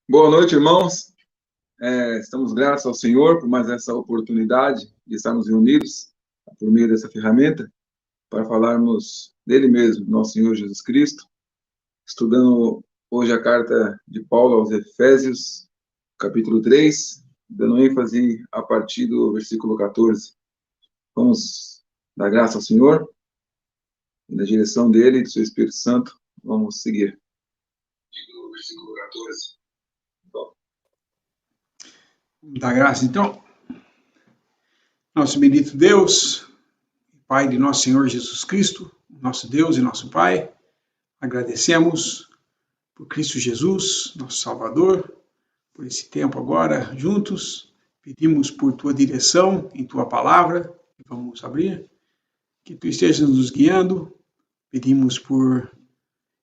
Boa noite, irmãos. Estamos gratos ao Senhor por mais essa oportunidade de estarmos reunidos por meio dessa ferramenta para falarmos dele mesmo, nosso Senhor Jesus Cristo, estudando hoje a carta de Paulo aos Efésios, capítulo 3, dando ênfase a partir do versículo 14. Vamos dar graça ao Senhor e na direção dele e do seu Espírito Santo, vamos seguir. Do versículo 14. Dá graça, então. Nosso bendito Deus, Pai de nosso Senhor Jesus Cristo, nosso Deus e nosso Pai, agradecemos por Cristo Jesus, nosso Salvador, por esse tempo agora juntos. Pedimos por tua direção em tua palavra, que vamos abrir, que tu estejas nos guiando. Pedimos por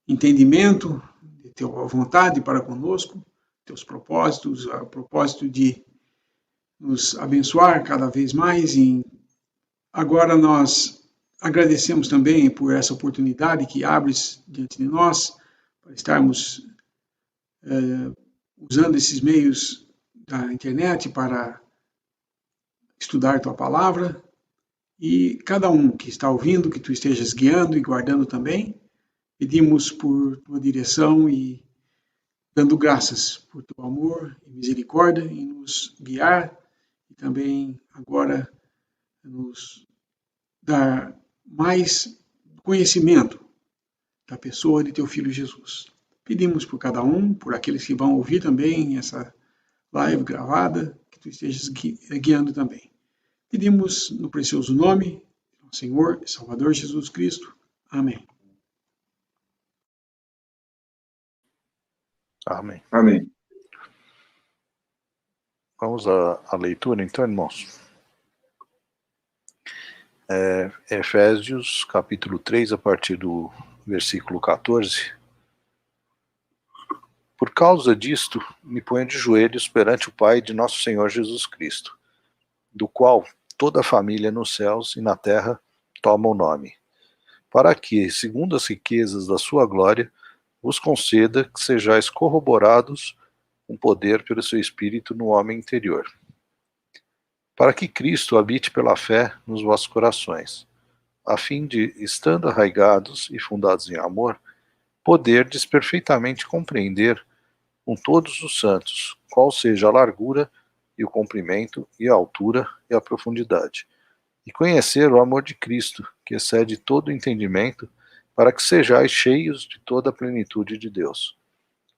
entendimento de tua vontade para conosco, teus propósitos, a propósito de nos abençoar cada vez mais. E agora nós agradecemos também por essa oportunidade que abres diante de nós, para estarmos usando esses meios da internet para estudar tua palavra. E cada um que está ouvindo, que tu estejas guiando e guardando também, pedimos por tua direção e dando graças por teu amor e misericórdia em nos guiar e também agora nos dar mais conhecimento da pessoa de teu Filho Jesus. Pedimos por cada um, por aqueles que vão ouvir também essa live gravada, que tu estejas guiando também. Pedimos no precioso nome do Senhor e Salvador Jesus Cristo. Amém. Amém. Amém. Vamos à leitura, então, irmãos. Efésios, capítulo 3, a partir do versículo 14. Por causa disto, me ponho de joelhos perante o Pai de nosso Senhor Jesus Cristo, do qual toda a família nos céus e na terra toma o nome, para que, segundo as riquezas da sua glória, vos conceda que sejais corroborados com poder pelo seu Espírito no homem interior, para que Cristo habite pela fé nos vossos corações, a fim de, estando arraigados e fundados em amor, poderdes perfeitamente compreender com todos os santos qual seja a largura e o comprimento e a altura e a profundidade, e conhecer o amor de Cristo, que excede todo o entendimento, para que sejais cheios de toda a plenitude de Deus.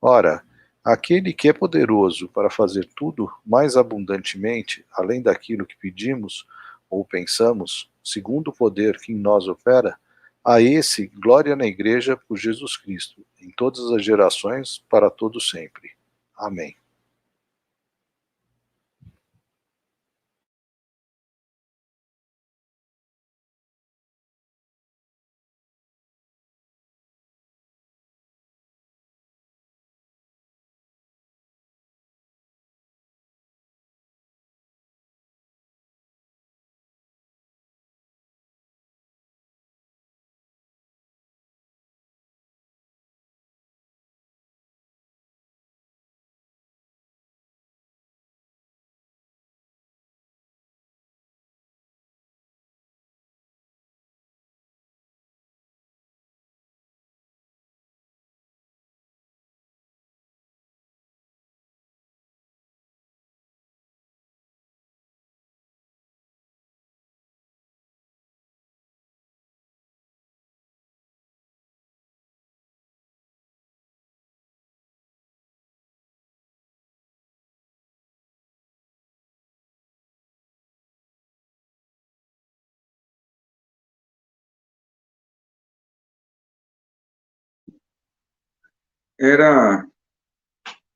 Ora, aquele que é poderoso para fazer tudo mais abundantemente, além daquilo que pedimos ou pensamos, segundo o poder que em nós opera, a esse glória na Igreja por Jesus Cristo, em todas as gerações, para todo sempre. Amém. Era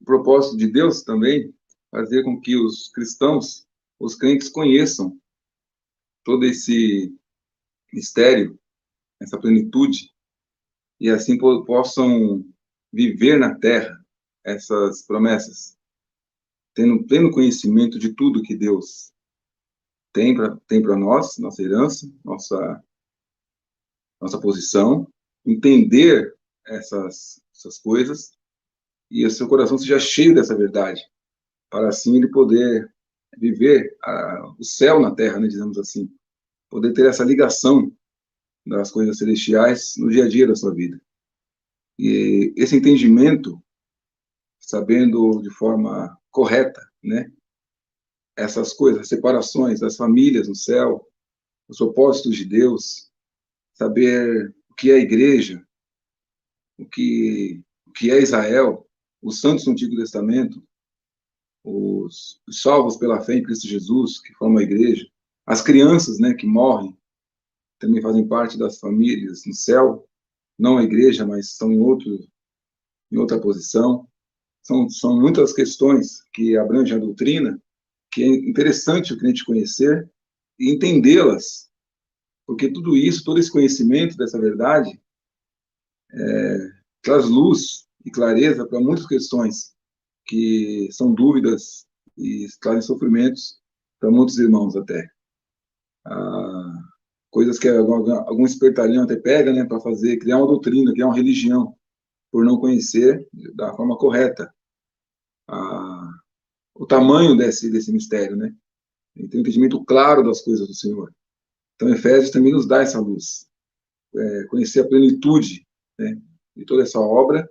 o propósito de Deus também fazer com que os cristãos, os crentes, conheçam todo esse mistério, essa plenitude, e assim possam viver na terra essas promessas, tendo pleno conhecimento de tudo que Deus tem para nós, nossa herança, nossa posição, entender essas coisas e o seu coração seja cheio dessa verdade, para assim ele poder viver o céu na terra, né, dizemos assim, poder ter essa ligação das coisas celestiais no dia a dia da sua vida. E esse entendimento, sabendo de forma correta, né, essas coisas, as separações das famílias no céu, os propósitos de Deus, saber o que é a igreja, o que é Israel, os santos do Antigo Testamento, os salvos pela fé em Cristo Jesus, que formam a igreja, as crianças, né, que morrem, também fazem parte das famílias no céu, não a igreja, mas estão em outra posição. São muitas questões que abrangem a doutrina, que é interessante o crente conhecer e entendê-las, porque tudo isso, todo esse conhecimento dessa verdade, traz luz e clareza para muitas questões que são dúvidas e trazem sofrimentos para muitos irmãos até. Coisas que algum espertalhão até pega, né, para fazer, criar uma doutrina, criar uma religião, por não conhecer da forma correta o tamanho desse mistério, né? E ter um entendimento claro das coisas do Senhor. Então, Efésios também nos dá essa luz, conhecer a plenitude, né, de toda essa obra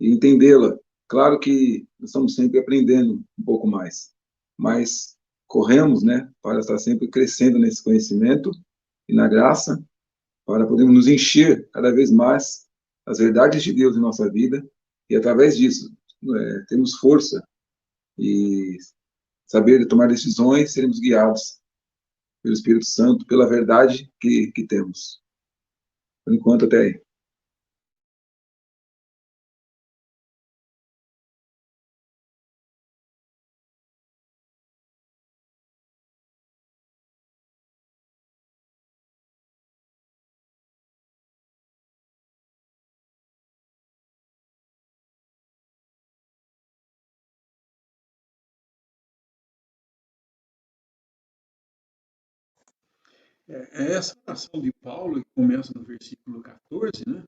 e entendê-la. Claro que nós estamos sempre aprendendo um pouco mais, mas corremos, né, para estar sempre crescendo nesse conhecimento e na graça, para podermos nos encher cada vez mais das verdades de Deus em nossa vida e, através disso, termos força e saber tomar decisões, sermos guiados pelo Espírito Santo, pela verdade que temos. Por enquanto, até aí. Essa oração de Paulo, que começa no versículo 14, né?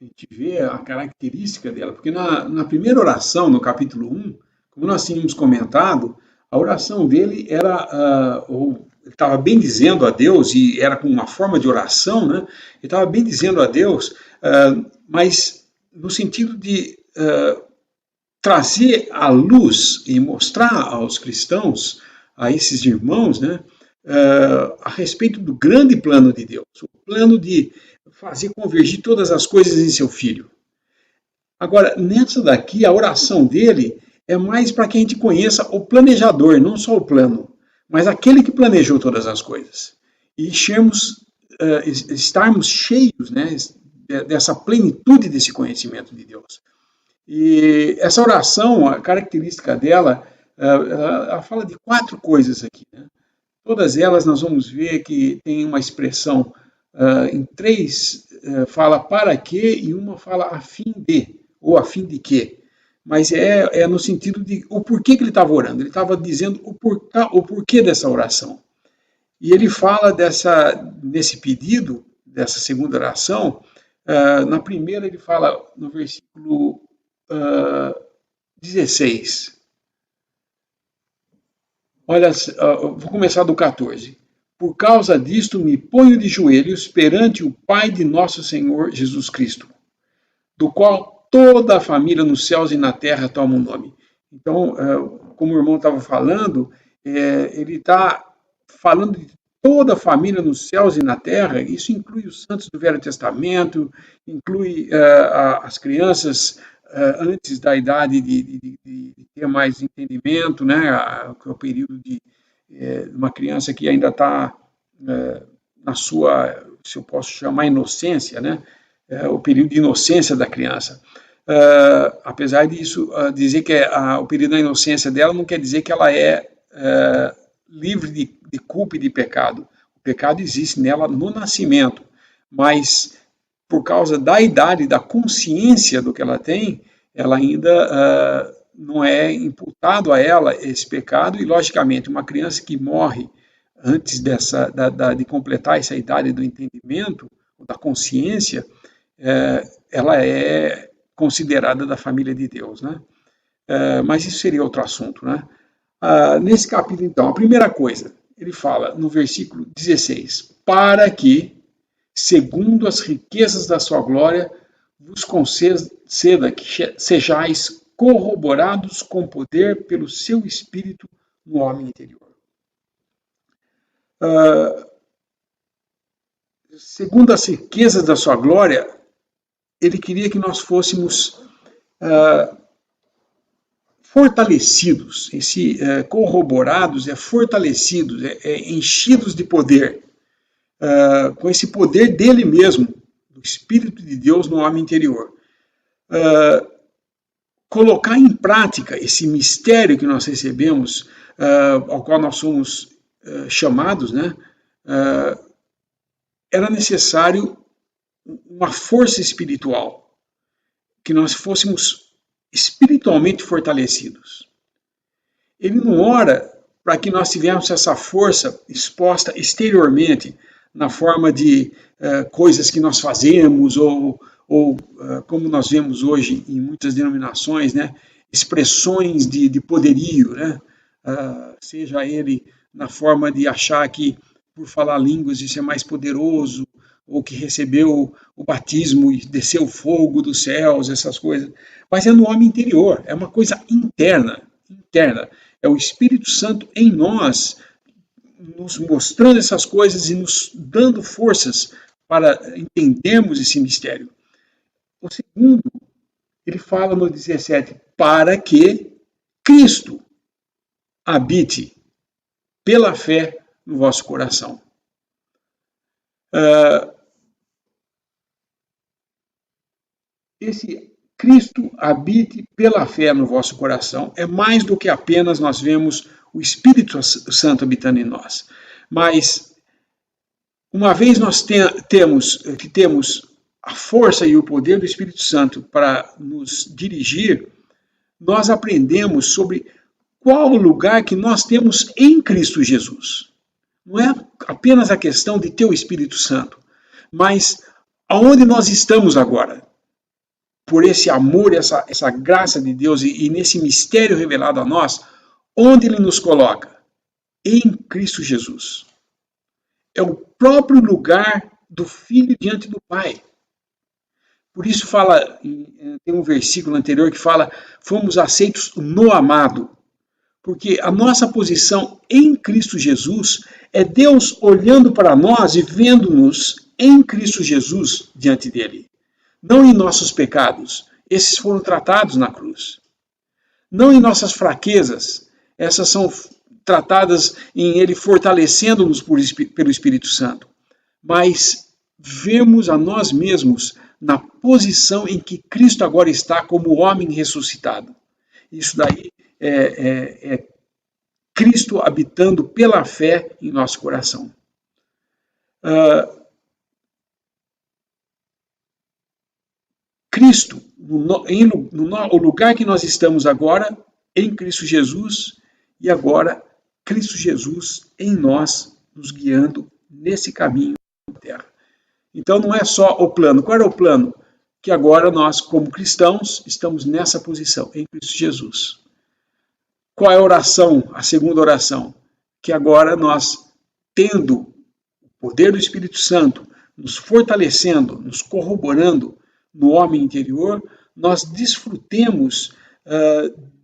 A gente vê a característica dela, porque na primeira oração, no capítulo 1, como nós tínhamos comentado, a oração dele era, ele estava bem dizendo a Deus, e era com uma forma de oração, né? Ele estava bem dizendo a Deus, mas no sentido de trazer à luz e mostrar aos cristãos, a esses irmãos, né, a respeito do grande plano de Deus, o plano de fazer convergir todas as coisas em seu Filho. Agora, nessa daqui, a oração dele é mais para que a gente conheça o planejador, não só o plano, mas aquele que planejou todas as coisas. E estarmos cheios, né, dessa plenitude desse conhecimento de Deus. E essa oração, a característica dela, ela fala de 4 coisas aqui, né? Todas elas nós vamos ver que tem uma expressão em 3, fala para quê e uma fala a fim de, ou a fim de quê. Mas é no sentido de o porquê que ele estava orando. Ele estava dizendo o porquê dessa oração. E ele fala desse pedido, dessa segunda oração, na primeira ele fala no versículo 16. Olha, vou começar do 14. Por causa disto me ponho de joelhos perante o Pai de nosso Senhor Jesus Cristo, do qual toda a família nos céus e na terra toma o nome. Então, como o irmão estava falando, ele está falando de toda a família nos céus e na terra. Isso inclui os santos do Velho Testamento, inclui as crianças antes da idade de ter mais entendimento, né? O período de uma criança que ainda está na sua, se eu posso chamar, inocência, né? O período de inocência da criança. Apesar disso, dizer que o período da inocência dela não quer dizer que ela é livre de culpa e de pecado. O pecado existe nela no nascimento, mas por causa da idade, da consciência do que ela tem, ela ainda não é imputado a ela esse pecado, e logicamente uma criança que morre antes de completar essa idade do entendimento, da consciência, ela é considerada da família de Deus, né? Mas isso seria outro assunto, né? Nesse capítulo, então, a primeira coisa, ele fala no versículo 16, para que, segundo as riquezas da sua glória, vos conceda que sejais corroborados com poder pelo seu Espírito no homem interior. Segundo as riquezas da sua glória, ele queria que nós fôssemos fortalecidos, corroborados, fortalecidos, enchidos de poder, com esse poder dele mesmo, do Espírito de Deus no homem interior. Colocar em prática esse mistério que nós recebemos, ao qual nós somos chamados, né? Era necessário uma força espiritual, que nós fôssemos espiritualmente fortalecidos. Ele não ora para que nós tivéssemos essa força exposta exteriormente, na forma de coisas que nós fazemos, ou como nós vemos hoje em muitas denominações, né, expressões de poderio, né, seja ele na forma de achar que por falar línguas isso é mais poderoso, ou que recebeu o batismo e desceu o fogo dos céus, essas coisas. Mas é no homem interior, é uma coisa interna. É o Espírito Santo em nós, nos mostrando essas coisas e nos dando forças para entendermos esse mistério. O segundo, ele fala no 17, para que Cristo habite pela fé no vosso coração. Esse Cristo habite pela fé no vosso coração é mais do que apenas nós vemos o Espírito Santo habitando em nós. Mas, uma vez nós temos a força e o poder do Espírito Santo para nos dirigir, nós aprendemos sobre qual o lugar que nós temos em Cristo Jesus. Não é apenas a questão de ter o Espírito Santo, mas aonde nós estamos agora. Por esse amor, essa graça de Deus e nesse mistério revelado a nós, onde Ele nos coloca? Em Cristo Jesus. É o próprio lugar do Filho diante do Pai. Por isso tem um versículo anterior que fala, fomos aceitos no amado. Porque a nossa posição em Cristo Jesus é Deus olhando para nós e vendo-nos em Cristo Jesus diante dele. Não em nossos pecados, esses foram tratados na cruz. Não em nossas fraquezas, essas são tratadas em Ele fortalecendo-nos pelo Espírito Santo. Mas vemos a nós mesmos na posição em que Cristo agora está como homem ressuscitado. Isso daí é Cristo habitando pela fé em nosso coração. Cristo, o lugar que nós estamos agora, em Cristo Jesus, e agora Cristo Jesus em nós, nos guiando nesse caminho da terra. Então não é só o plano. Qual era o plano? Que agora nós, como cristãos, estamos nessa posição, em Cristo Jesus. Qual é a oração, a segunda oração? Que agora nós, tendo o poder do Espírito Santo, nos fortalecendo, nos corroborando, no homem interior, nós desfrutemos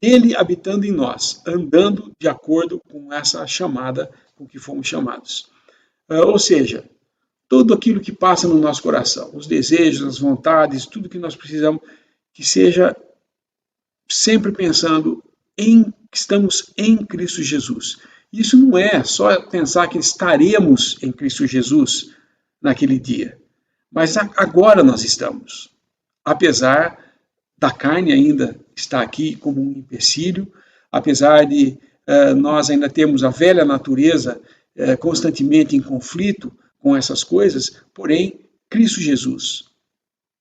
dele habitando em nós, andando de acordo com essa chamada, com que fomos chamados. Ou seja, tudo aquilo que passa no nosso coração, os desejos, as vontades, tudo que nós precisamos, que seja sempre pensando que estamos em Cristo Jesus. Isso não é só pensar que estaremos em Cristo Jesus naquele dia, mas agora nós estamos. Apesar da carne ainda estar aqui como um empecilho, apesar de nós ainda termos a velha natureza constantemente em conflito com essas coisas, porém, Cristo Jesus,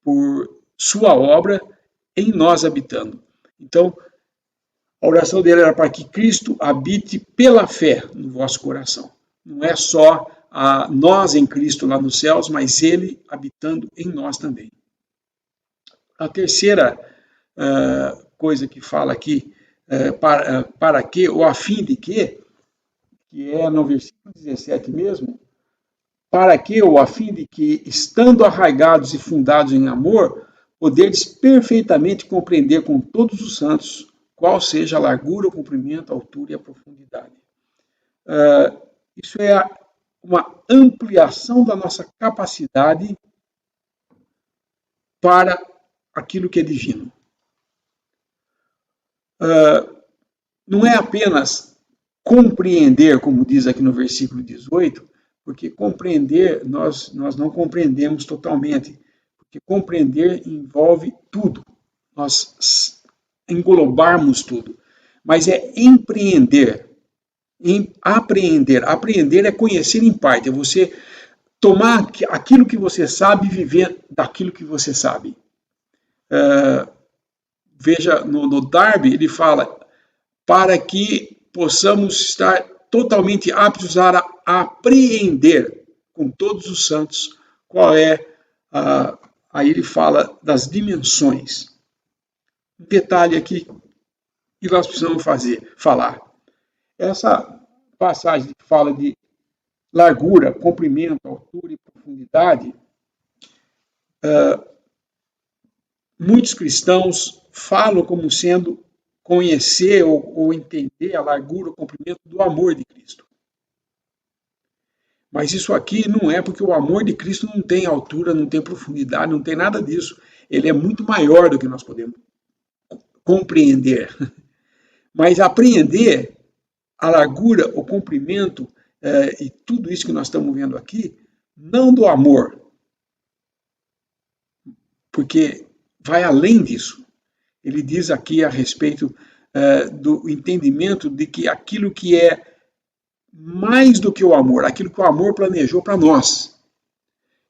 por sua obra, em nós habitando. Então, a oração dele era para que Cristo habite pela fé no vosso coração. Não é só nós em Cristo lá nos céus, mas ele habitando em nós também. A terceira coisa que fala aqui, para que, ou a fim de que é no versículo 17 mesmo, para que, ou a fim de que, estando arraigados e fundados em amor, poderes perfeitamente compreender com todos os santos qual seja a largura, o comprimento, a altura e a profundidade. Isso é uma ampliação da nossa capacidade para aquilo que é divino. Não é apenas compreender, como diz aqui no versículo 18, porque compreender, nós não compreendemos totalmente, porque compreender envolve tudo, nós englobarmos tudo, mas é empreender, apreender. Apreender é conhecer em parte, é você tomar aquilo que você sabe e viver daquilo que você sabe. Veja, no Darby, ele fala, para que possamos estar totalmente aptos a apreender com todos os santos qual é, aí ele fala das dimensões. Um detalhe aqui que nós precisamos falar. Essa passagem que fala de largura, comprimento, altura e profundidade, muitos cristãos falam como sendo conhecer ou entender a largura, o comprimento do amor de Cristo. Mas isso aqui não é porque o amor de Cristo não tem altura, não tem profundidade, não tem nada disso. Ele é muito maior do que nós podemos compreender. Mas apreender a largura, o comprimento e tudo isso que nós estamos vendo aqui, não do amor, porque vai além disso. Ele diz aqui a respeito do entendimento de que aquilo que é mais do que o amor, aquilo que o amor planejou para nós,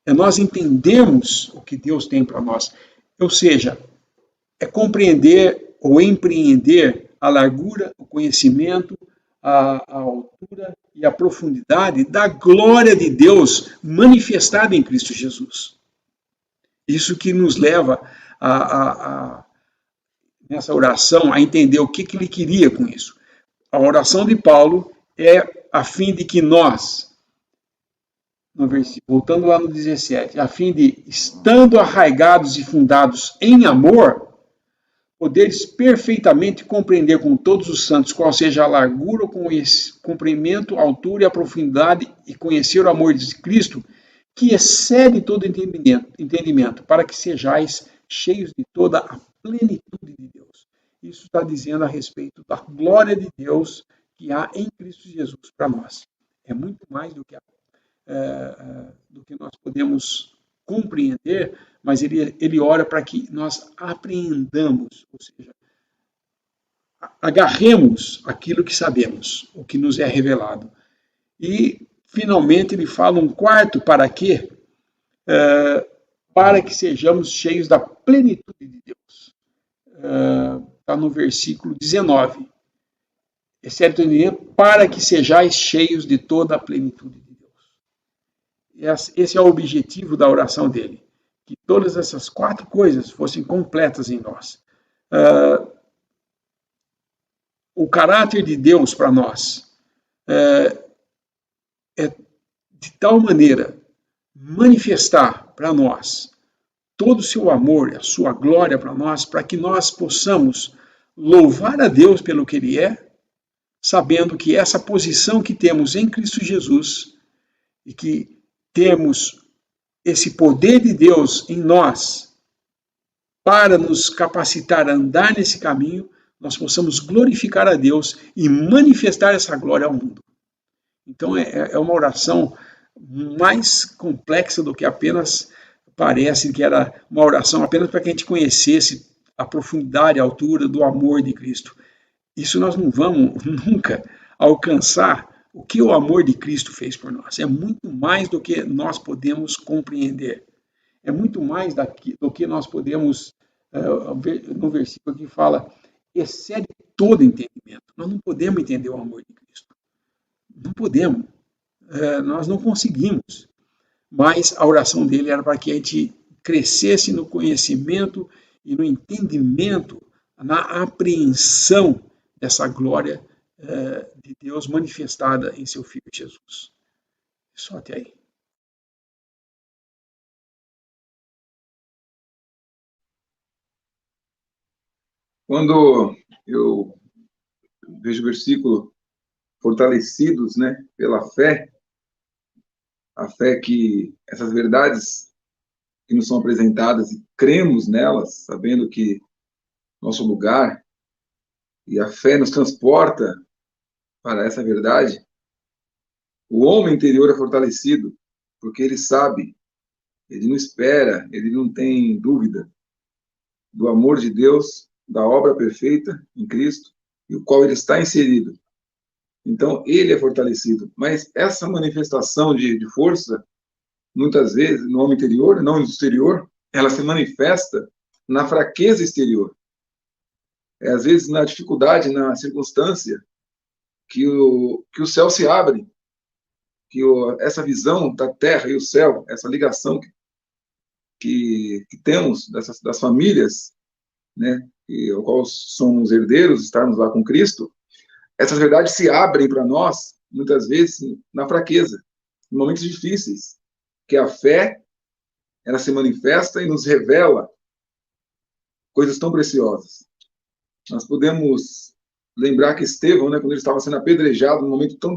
é nós entendermos o que Deus tem para nós. Ou seja, é compreender ou empreender a largura, o conhecimento, a altura e a profundidade da glória de Deus manifestada em Cristo Jesus. Isso que nos leva nessa oração a entender o que ele queria com isso. A oração de Paulo é a fim de que nós, no versículo, voltando lá no 17, a fim de, estando arraigados e fundados em amor, poderes perfeitamente compreender com todos os santos qual seja a largura, o comprimento, a altura e a profundidade, e conhecer o amor de Cristo, que excede todo entendimento, para que sejais cheios de toda a plenitude de Deus. Isso está dizendo a respeito da glória de Deus que há em Cristo Jesus para nós. É muito mais do que nós podemos compreender, mas ele ora para que nós apreendamos, ou seja, agarremos aquilo que sabemos, o que nos é revelado. E, finalmente, ele fala um quarto para quê? Para que sejamos cheios da plenitude de Deus. Está no versículo 19. Exceto para que sejais cheios de toda a plenitude de Deus. Esse é o objetivo da oração dele. Que todas essas quatro coisas fossem completas em nós. O caráter de Deus para nós é de tal maneira manifestar para nós todo o seu amor e a sua glória para nós, para que nós possamos louvar a Deus pelo que Ele é, sabendo que essa posição que temos em Cristo Jesus e que temos esse poder de Deus em nós para nos capacitar a andar nesse caminho, nós possamos glorificar a Deus e manifestar essa glória ao mundo. Então é uma oração mais complexa do que apenas parece que era uma oração apenas para que a gente conhecesse a profundidade, a altura do amor de Cristo. Isso nós não vamos nunca alcançar o que o amor de Cristo fez por nós. É muito mais do que nós podemos compreender. É muito mais do que nós podemos, no versículo que fala, excede todo entendimento. Nós não podemos entender o amor de Cristo. Não podemos. Nós não conseguimos. Mas a oração dele era para que a gente crescesse no conhecimento e no entendimento, na apreensão dessa glória de Deus manifestada em seu Filho Jesus. Só até aí. Quando eu vejo o versículo fortalecidos, né, pela fé, a fé que essas verdades que nos são apresentadas e cremos nelas, sabendo que nosso lugar e a fé nos transporta para essa verdade, o homem interior é fortalecido, porque ele sabe, ele não espera, ele não tem dúvida do amor de Deus, da obra perfeita em Cristo, e o qual ele está inserido. Então, ele é fortalecido. Mas essa manifestação de força, muitas vezes, no homem interior, não no exterior, ela se manifesta na fraqueza exterior. Às vezes, na dificuldade, na circunstância, que o céu se abre, que essa visão da terra e o céu, essa ligação que temos das famílias, né, e ao qual somos herdeiros, estarmos lá com Cristo, essas verdades se abrem para nós, muitas vezes, na fraqueza, em momentos difíceis, que a fé, ela se manifesta e nos revela coisas tão preciosas. Nós podemos lembrar que Estevão, né, quando ele estava sendo apedrejado, num momento tão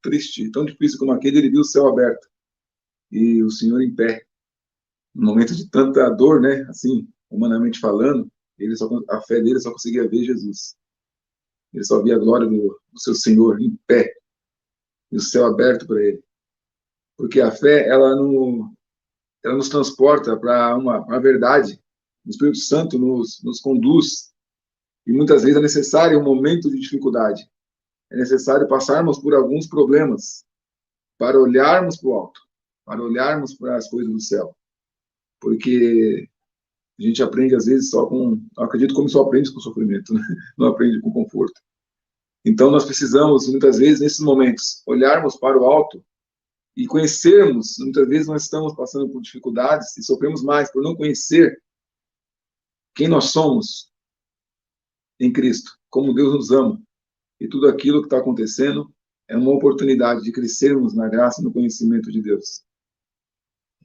triste, tão difícil como aquele, ele viu o céu aberto e o Senhor em pé. Num momento de tanta dor, né, assim, humanamente falando, a fé dele só conseguia ver Jesus. Ele só via a glória do seu Senhor em pé e o céu aberto para ele. Porque a fé, ela nos transporta para uma verdade. O Espírito Santo nos conduz. E muitas vezes é necessário um momento de dificuldade. É necessário passarmos por alguns problemas para olharmos para o alto, para olharmos para as coisas do céu. Porque a gente aprende, às vezes, só com... Eu acredito como só aprende com sofrimento, né? Não aprende com conforto. Então, nós precisamos, muitas vezes, nesses momentos, olharmos para o alto e conhecermos. Muitas vezes nós estamos passando por dificuldades e sofremos mais por não conhecer quem nós somos em Cristo, como Deus nos ama. E tudo aquilo que está acontecendo é uma oportunidade de crescermos na graça e no conhecimento de Deus.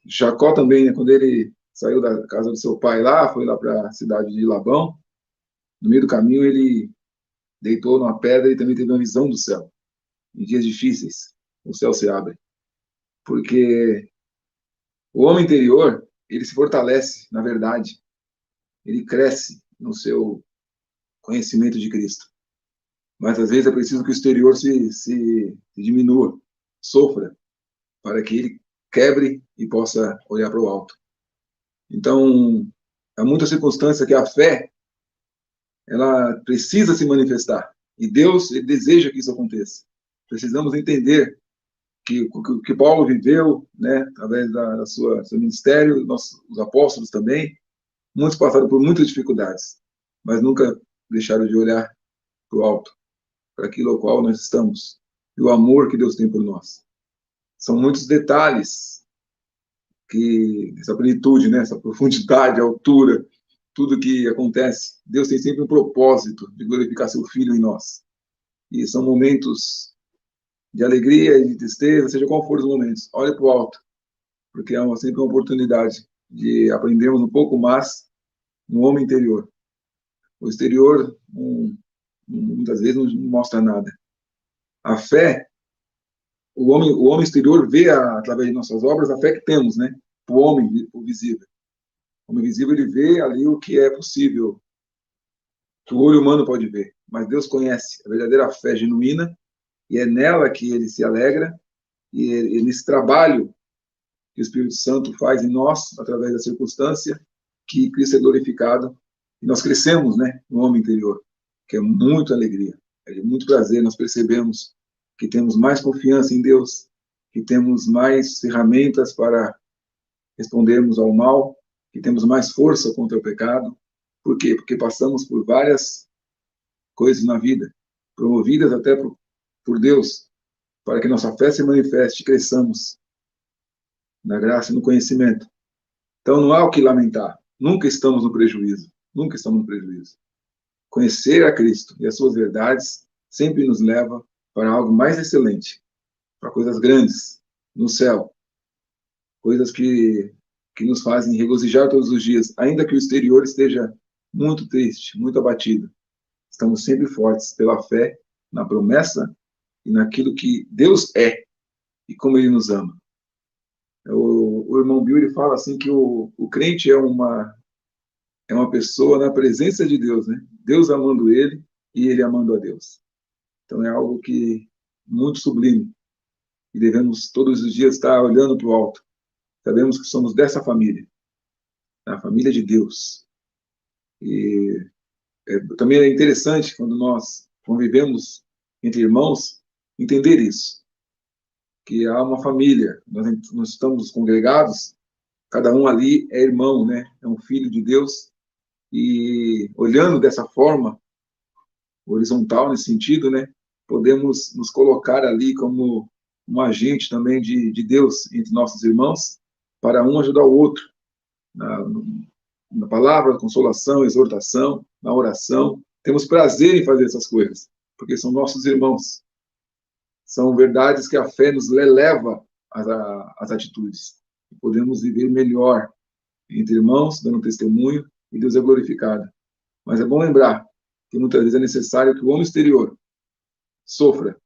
Jacó também, né, quando ele saiu da casa do seu pai lá, foi lá para a cidade de Labão, no meio do caminho ele deitou numa pedra e também teve uma visão do céu. Em dias difíceis, o céu se abre. Porque o homem interior, ele se fortalece, na verdade. Ele cresce no seu conhecimento de Cristo. Mas, às vezes, é preciso que o exterior se diminua, sofra, para que ele quebre e possa olhar para o alto. Então, há muita circunstância que a fé, ela precisa se manifestar. E Deus, ele deseja que isso aconteça. Precisamos entender que Paulo viveu, né, através do seu ministério, os apóstolos também, muitos passaram por muitas dificuldades, mas nunca deixaram de olhar para o alto, para aquilo ao qual nós estamos, e o amor que Deus tem por nós. São muitos detalhes, essa plenitude, né, essa profundidade, altura, tudo que acontece, Deus tem sempre um propósito de glorificar seu Filho em nós. E são momentos de alegria e de tristeza, seja qual for os momentos. Olhe para o alto, porque é sempre uma oportunidade de aprendermos um pouco mais no homem interior. O exterior, muitas vezes, não mostra nada. A fé, o homem exterior vê, através de nossas obras, a fé que temos, né? O homem, o visível. O homem visível, ele vê ali o que é possível, que o olho humano pode ver. Mas Deus conhece a verdadeira fé genuína, e é nela que ele se alegra, e nesse trabalho que o Espírito Santo faz em nós, através da circunstância, que Cristo é glorificado, e nós crescemos, né, no homem interior, que é muita alegria, é de muito prazer. Nós percebemos que temos mais confiança em Deus, que temos mais ferramentas para respondermos ao mal, que temos mais força contra o pecado. Por quê? Porque passamos por várias coisas na vida, promovidas até por Deus, para que nossa fé se manifeste e cresçamos na graça e no conhecimento. Então não há o que lamentar. nunca estamos no prejuízo. Nunca estamos no prejuízo. Conhecer a Cristo e as suas verdades sempre nos leva para algo mais excelente, para coisas grandes no céu, coisas que nos fazem regozijar todos os dias, ainda que o exterior esteja muito triste, muito abatido. Estamos sempre fortes pela fé na promessa e naquilo que Deus é e como Ele nos ama. O irmão Bill, ele fala assim que o crente é uma pessoa na presença de Deus, né? Deus amando ele e ele amando a Deus. Então é algo que muito sublime e devemos todos os dias estar olhando para o alto. Sabemos que somos dessa família, a família de Deus. E também é interessante quando nós convivemos entre irmãos entender isso, que há uma família, nós estamos congregados, cada um ali é irmão, né? É um filho de Deus. E olhando dessa forma, horizontal nesse sentido, né? Podemos nos colocar ali como um agente também de Deus entre nossos irmãos, para um ajudar o outro, na palavra, na consolação, exortação, na oração. Temos prazer em fazer essas coisas, porque são nossos irmãos. São verdades que a fé nos leva às atitudes. Podemos viver melhor entre irmãos, dando testemunho, e Deus é glorificado. Mas é bom lembrar que muitas vezes é necessário que o homem exterior sofra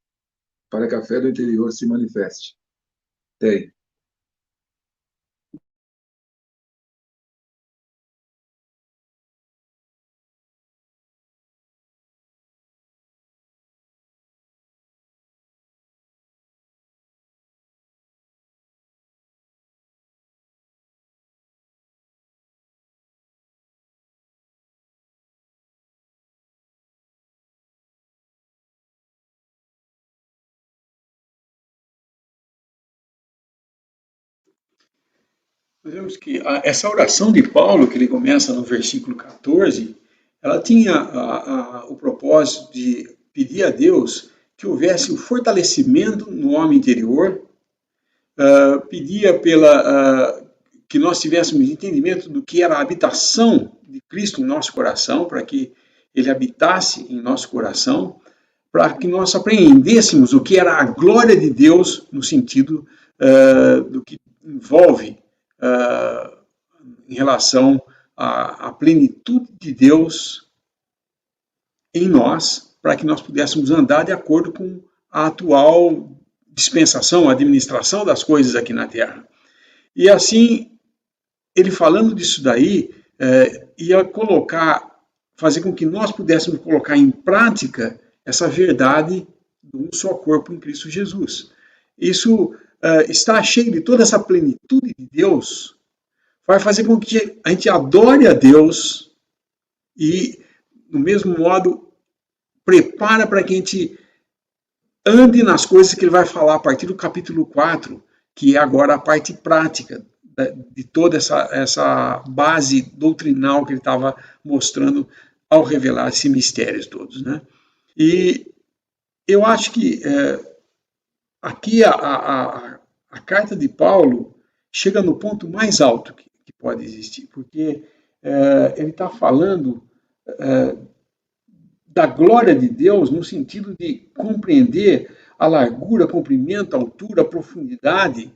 para que a fé do interior se manifeste. Tem. Nós vemos que essa oração de Paulo, que ele começa no versículo 14, ela tinha o propósito de pedir a Deus que houvesse o fortalecimento no homem interior, pedia que nós tivéssemos entendimento do que era a habitação de Cristo em nosso coração, para que ele habitasse em nosso coração, para que nós apreendêssemos o que era a glória de Deus no sentido do que envolve em relação à plenitude de Deus em nós, para que nós pudéssemos andar de acordo com a atual dispensação, administração das coisas aqui na Terra. E assim, ele falando disso daí, ia fazer com que nós pudéssemos colocar em prática essa verdade de um só corpo em Cristo Jesus. Isso está cheio de toda essa plenitude de Deus, vai fazer com que a gente adore a Deus e, do mesmo modo, prepara para que a gente ande nas coisas que ele vai falar a partir do capítulo 4, que é agora a parte prática de toda essa base doutrinal que ele estava mostrando ao revelar esses mistérios todos, né? E eu acho que aqui a carta de Paulo chega no ponto mais alto que pode existir, porque ele está falando da glória de Deus no sentido de compreender a largura, comprimento, a altura, a profundidade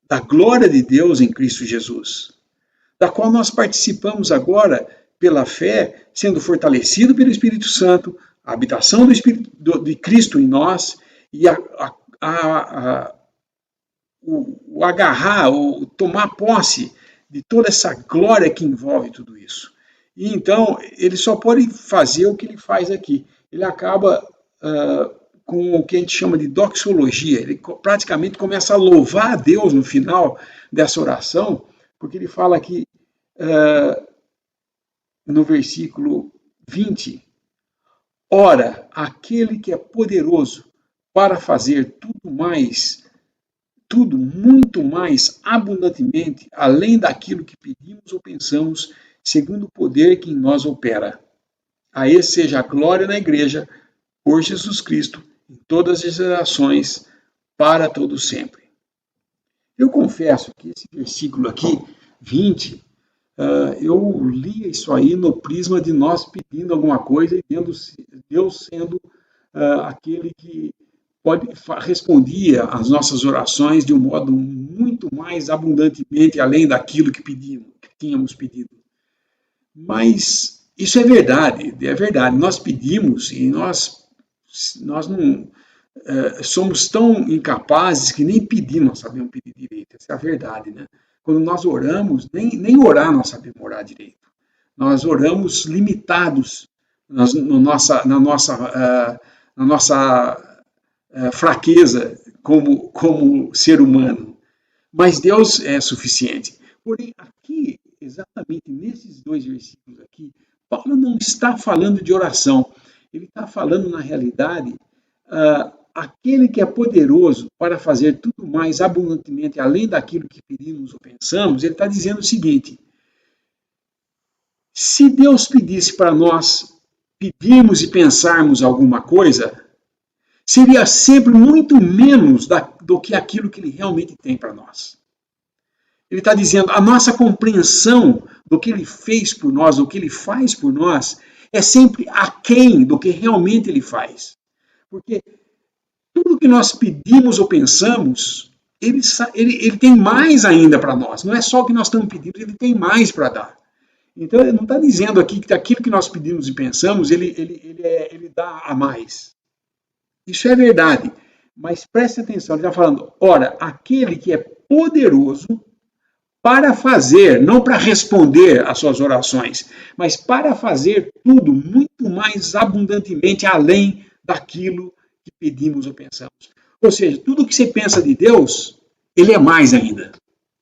da glória de Deus em Cristo Jesus, da qual nós participamos agora pela fé, sendo fortalecido pelo Espírito Santo, a habitação do Espírito de Cristo em nós e o agarrar, o tomar posse de toda essa glória que envolve tudo isso. E então, ele só pode fazer o que ele faz aqui. Ele acaba com o que a gente chama de doxologia. Ele praticamente começa a louvar a Deus no final dessa oração, porque ele fala aqui no versículo 20, ora, aquele que é poderoso para fazer tudo muito mais abundantemente, além daquilo que pedimos ou pensamos, segundo o poder que em nós opera. A esse seja a glória na igreja, por Jesus Cristo, em todas as gerações, para todo sempre. Eu confesso que esse versículo aqui, 20, eu li isso aí no prisma de nós pedindo alguma coisa e Deus sendo aquele que respondia às nossas orações de um modo muito mais abundantemente além daquilo que tínhamos pedido. Mas isso é verdade. Nós pedimos e nós não somos tão incapazes que nem pedir nós sabemos pedir direito. Essa é a verdade, né? Quando nós oramos, nem orar nós sabemos orar direito. Nós oramos limitados na nossa fraqueza como ser humano. Mas Deus é suficiente. Porém, aqui, exatamente nesses 2 versículos aqui, Paulo não está falando de oração. Ele está falando, na realidade, aquele que é poderoso para fazer tudo mais abundantemente, além daquilo que pedimos ou pensamos. Ele está dizendo o seguinte: se Deus pedisse para nós pedirmos e pensarmos alguma coisa, seria sempre muito menos do que aquilo que Ele realmente tem para nós. Ele está dizendo, a nossa compreensão do que Ele fez por nós, do que Ele faz por nós, é sempre aquém do que realmente Ele faz. Porque tudo que nós pedimos ou pensamos, Ele tem mais ainda para nós. Não é só o que nós estamos pedindo, Ele tem mais para dar. Então, Ele não está dizendo aqui que aquilo que nós pedimos e pensamos, Ele dá a mais. Isso é verdade. Mas preste atenção, Ele está falando, ora, aquele que é poderoso para fazer, não para responder às suas orações, mas para fazer tudo muito mais abundantemente além daquilo que pedimos ou pensamos. Ou seja, tudo que você pensa de Deus, Ele é mais ainda.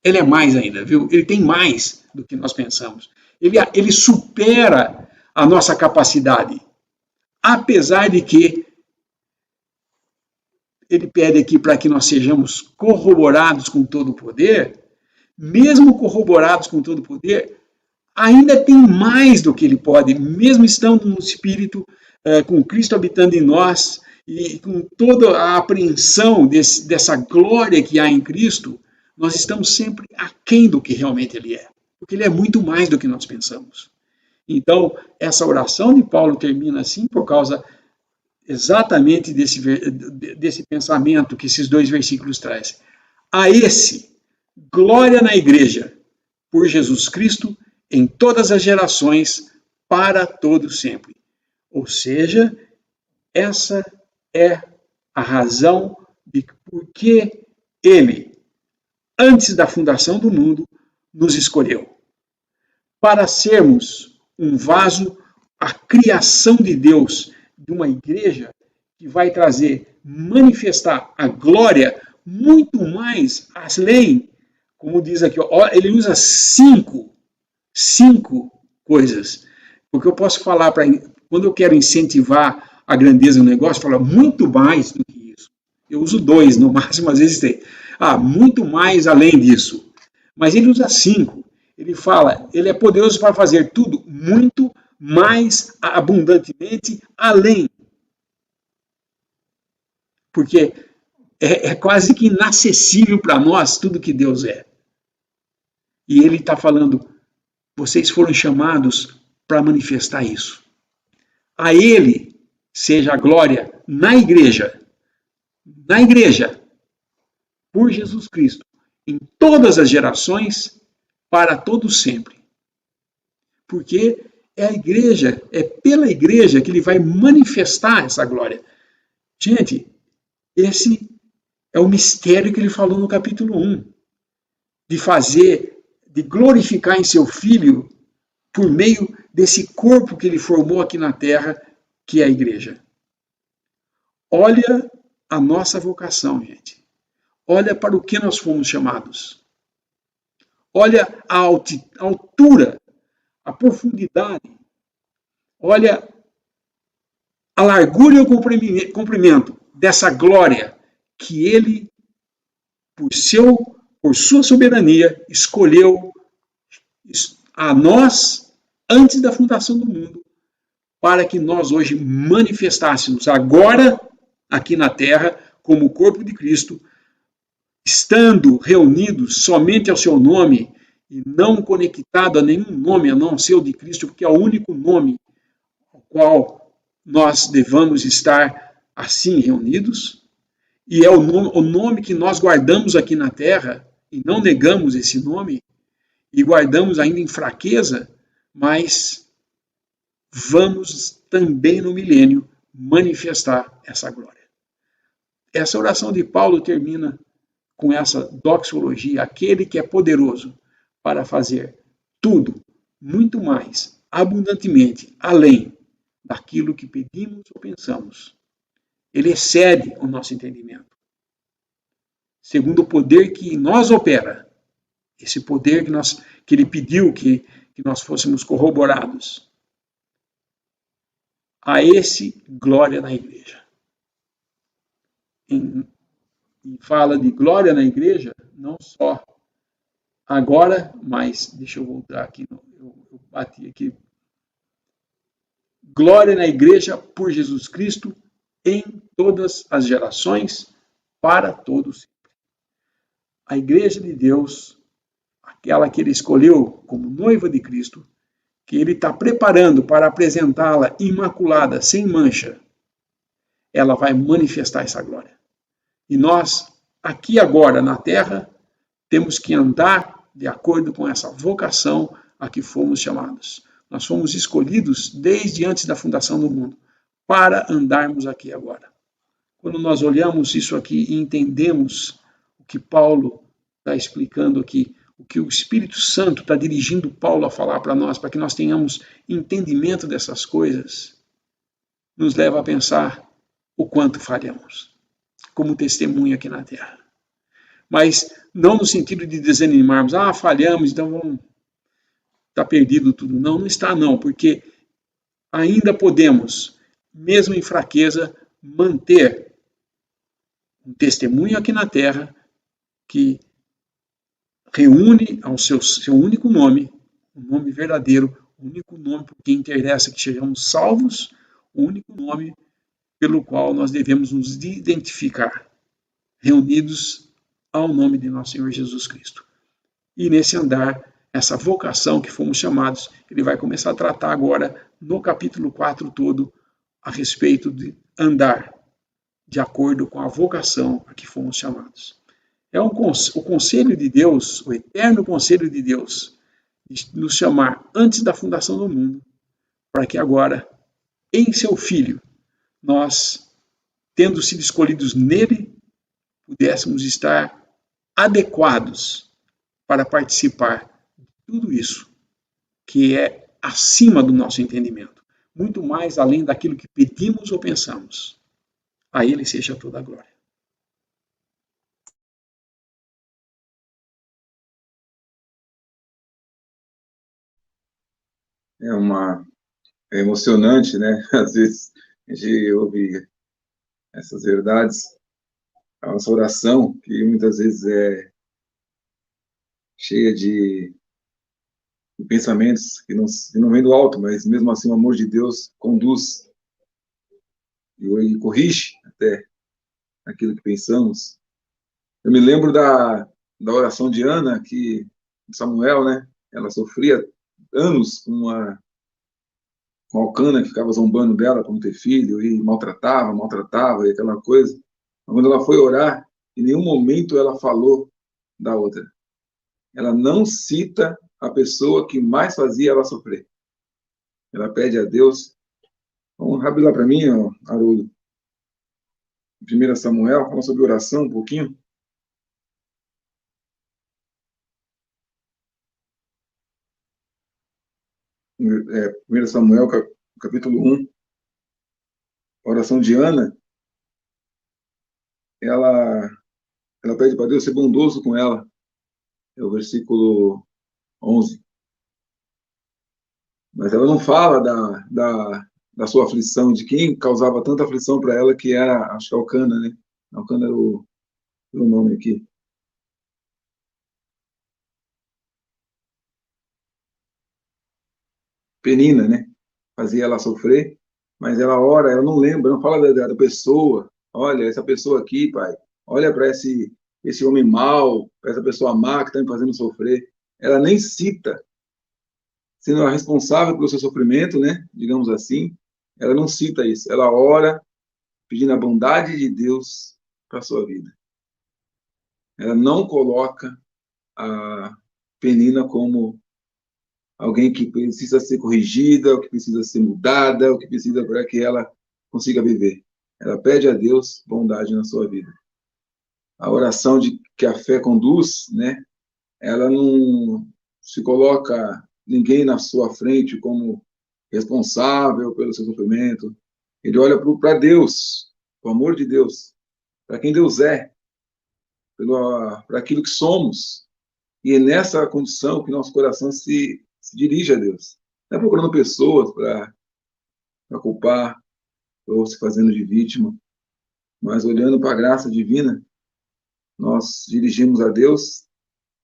Ele é mais ainda, viu? Ele tem mais do que nós pensamos. Ele supera a nossa capacidade. Apesar de que Ele pede aqui para que nós sejamos corroborados com todo o poder, mesmo corroborados com todo o poder, ainda tem mais do que Ele pode, mesmo estando no Espírito, com Cristo habitando em nós, e com toda a apreensão dessa glória que há em Cristo, nós estamos sempre aquém do que realmente Ele é, porque Ele é muito mais do que nós pensamos. Então, essa oração de Paulo termina assim por causa exatamente desse pensamento que esses 2 versículos trazem. A esse, glória na igreja, por Jesus Cristo, em todas as gerações, para todo sempre. Ou seja, essa é a razão de por que Ele, antes da fundação do mundo, nos escolheu. Para sermos um vaso, a criação de Deus, de uma igreja que vai manifestar a glória muito mais além, como diz aqui, ele usa 5 coisas. Porque eu posso falar, quando eu quero incentivar a grandeza do negócio, eu falo muito mais do que isso. Eu uso 2, no máximo, às vezes 3. Muito mais além disso. Mas ele usa 5. Ele fala, ele é poderoso para fazer tudo muito mais abundantemente além. Porque é quase que inacessível para nós tudo que Deus é. E Ele está falando, vocês foram chamados para manifestar isso. A Ele seja a glória na igreja, por Jesus Cristo, em todas as gerações, para todos sempre. Porque é a igreja, é pela igreja que Ele vai manifestar essa glória. Gente, esse é o mistério que Ele falou no capítulo 1, de glorificar em seu Filho por meio desse corpo que Ele formou aqui na terra, que é a igreja. Olha a nossa vocação, gente. Olha para o que nós fomos chamados. Olha a altura, a profundidade. Olha a largura e o comprimento dessa glória que Ele, por sua soberania, escolheu a nós antes da fundação do mundo, para que nós hoje manifestássemos agora, aqui na terra, como o corpo de Cristo, estando reunidos somente ao seu nome e não conectado a nenhum nome a não ser o de Cristo, porque é o único nome ao qual nós devamos estar assim reunidos, e é o nome que nós guardamos aqui na terra, e não negamos esse nome, e guardamos ainda em fraqueza, mas vamos também no milênio manifestar essa glória. Essa oração de Paulo termina com essa doxologia, aquele que é poderoso para fazer tudo, muito mais, abundantemente, além daquilo que pedimos ou pensamos. Ele excede o nosso entendimento. Segundo o poder que em nós opera, esse poder que ele pediu que nós fôssemos corroborados. A esse, glória na igreja. E fala de glória na igreja, não só agora, mas, deixa eu voltar aqui, eu bati aqui. Glória na igreja por Jesus Cristo em todas as gerações, para todos sempre. A igreja de Deus, aquela que ele escolheu como noiva de Cristo, que ele está preparando para apresentá-la imaculada, sem mancha, ela vai manifestar essa glória. E nós, aqui agora na terra, temos que andar de acordo com essa vocação a que fomos chamados. Nós fomos escolhidos desde antes da fundação do mundo para andarmos aqui agora. Quando nós olhamos isso aqui e entendemos o que Paulo está explicando aqui, o que o Espírito Santo está dirigindo Paulo a falar para nós, para que nós tenhamos entendimento dessas coisas, nos leva a pensar o quanto falhamos como testemunho aqui na terra. Mas não no sentido de desanimarmos, falhamos, então vamos estar perdido tudo. Não, não está não, porque ainda podemos, mesmo em fraqueza, manter um testemunho aqui na terra que reúne ao seu único nome, o nome verdadeiro, o único nome por quem interessa que sejamos salvos, o único nome pelo qual nós devemos nos identificar, reunidos ao nome de nosso Senhor Jesus Cristo. E nesse andar, essa vocação que fomos chamados, ele vai começar a tratar agora, no capítulo 4 todo, a respeito de andar de acordo com a vocação a que fomos chamados. É o conselho de Deus, o eterno conselho de Deus, de nos chamar antes da fundação do mundo, para que agora, em seu Filho, nós, tendo sido escolhidos nele, pudéssemos estar adequados para participar de tudo isso, que é acima do nosso entendimento, muito mais além daquilo que pedimos ou pensamos. A ele seja toda a glória. É emocionante, né? Às vezes a gente ouve essas verdades, a nossa oração, que muitas vezes é cheia de pensamentos que não vêm do alto, mas mesmo assim o amor de Deus conduz e corrige até aquilo que pensamos. Eu me lembro da oração de Ana, que Samuel, né? Ela sofria anos com uma Alcana, que ficava zombando dela para não ter filho, e maltratava, e aquela coisa. Mas quando ela foi orar, em nenhum momento ela falou da outra. Ela não cita a pessoa que mais fazia ela sofrer. Ela pede a Deus. Vamos abrir lá para mim, Haroldo. 1 Samuel, fala sobre oração um pouquinho. 1 Samuel, capítulo 1, a oração de Ana, ela pede para Deus ser bondoso com ela. É o versículo 11. Mas ela não fala da sua aflição, de quem causava tanta aflição para ela, que era, acho que Alcana, né? Alcana era o nome aqui. Penina, né? Fazia ela sofrer, mas ela ora, ela não lembra, não fala da pessoa. Olha, essa pessoa aqui, pai, olha para esse homem mau, para essa pessoa má que está me fazendo sofrer. ela nem cita, sendo a responsável pelo seu sofrimento, né? Digamos assim, ela não cita isso. Ela ora pedindo a bondade de Deus para a sua vida. Ela não coloca a Penina como alguém que precisa ser corrigida, ou que precisa ser mudada, ou que precisa para que ela consiga viver. Ela pede a Deus bondade na sua vida. A oração de que a fé conduz, né? Ela não se coloca ninguém na sua frente como responsável pelo seu sofrimento. Ele olha para Deus, o amor de Deus, para quem Deus é, para aquilo que somos. E é nessa condição que nosso coração se dirige a Deus. Não é procurando pessoas para culpar ou se fazendo de vítima, mas olhando para a graça divina, nós dirigimos a Deus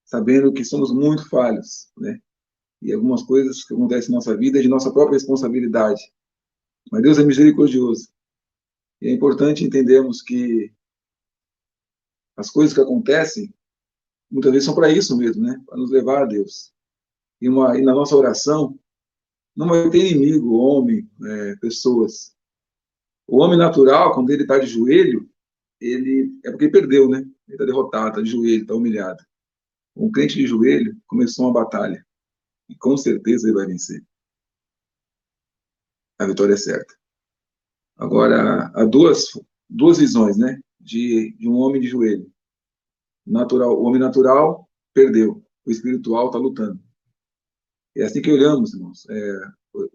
sabendo que somos muito falhos, né? E algumas coisas que acontecem em nossa vida é de nossa própria responsabilidade. Mas Deus é misericordioso. E é importante entendermos que as coisas que acontecem, muitas vezes são para isso mesmo, né? Para nos levar a Deus. E na nossa oração, não vai ter inimigo, homem, pessoas. O homem natural, quando ele está de joelho, ele é porque ele perdeu, né? Ele está derrotado, está de joelho, está humilhado. Um crente de joelho começou uma batalha. E com certeza ele vai vencer. A vitória é certa. Agora, há duas visões, né? De um homem de joelho. O homem natural perdeu. O espiritual está lutando. É assim que olhamos, irmãos.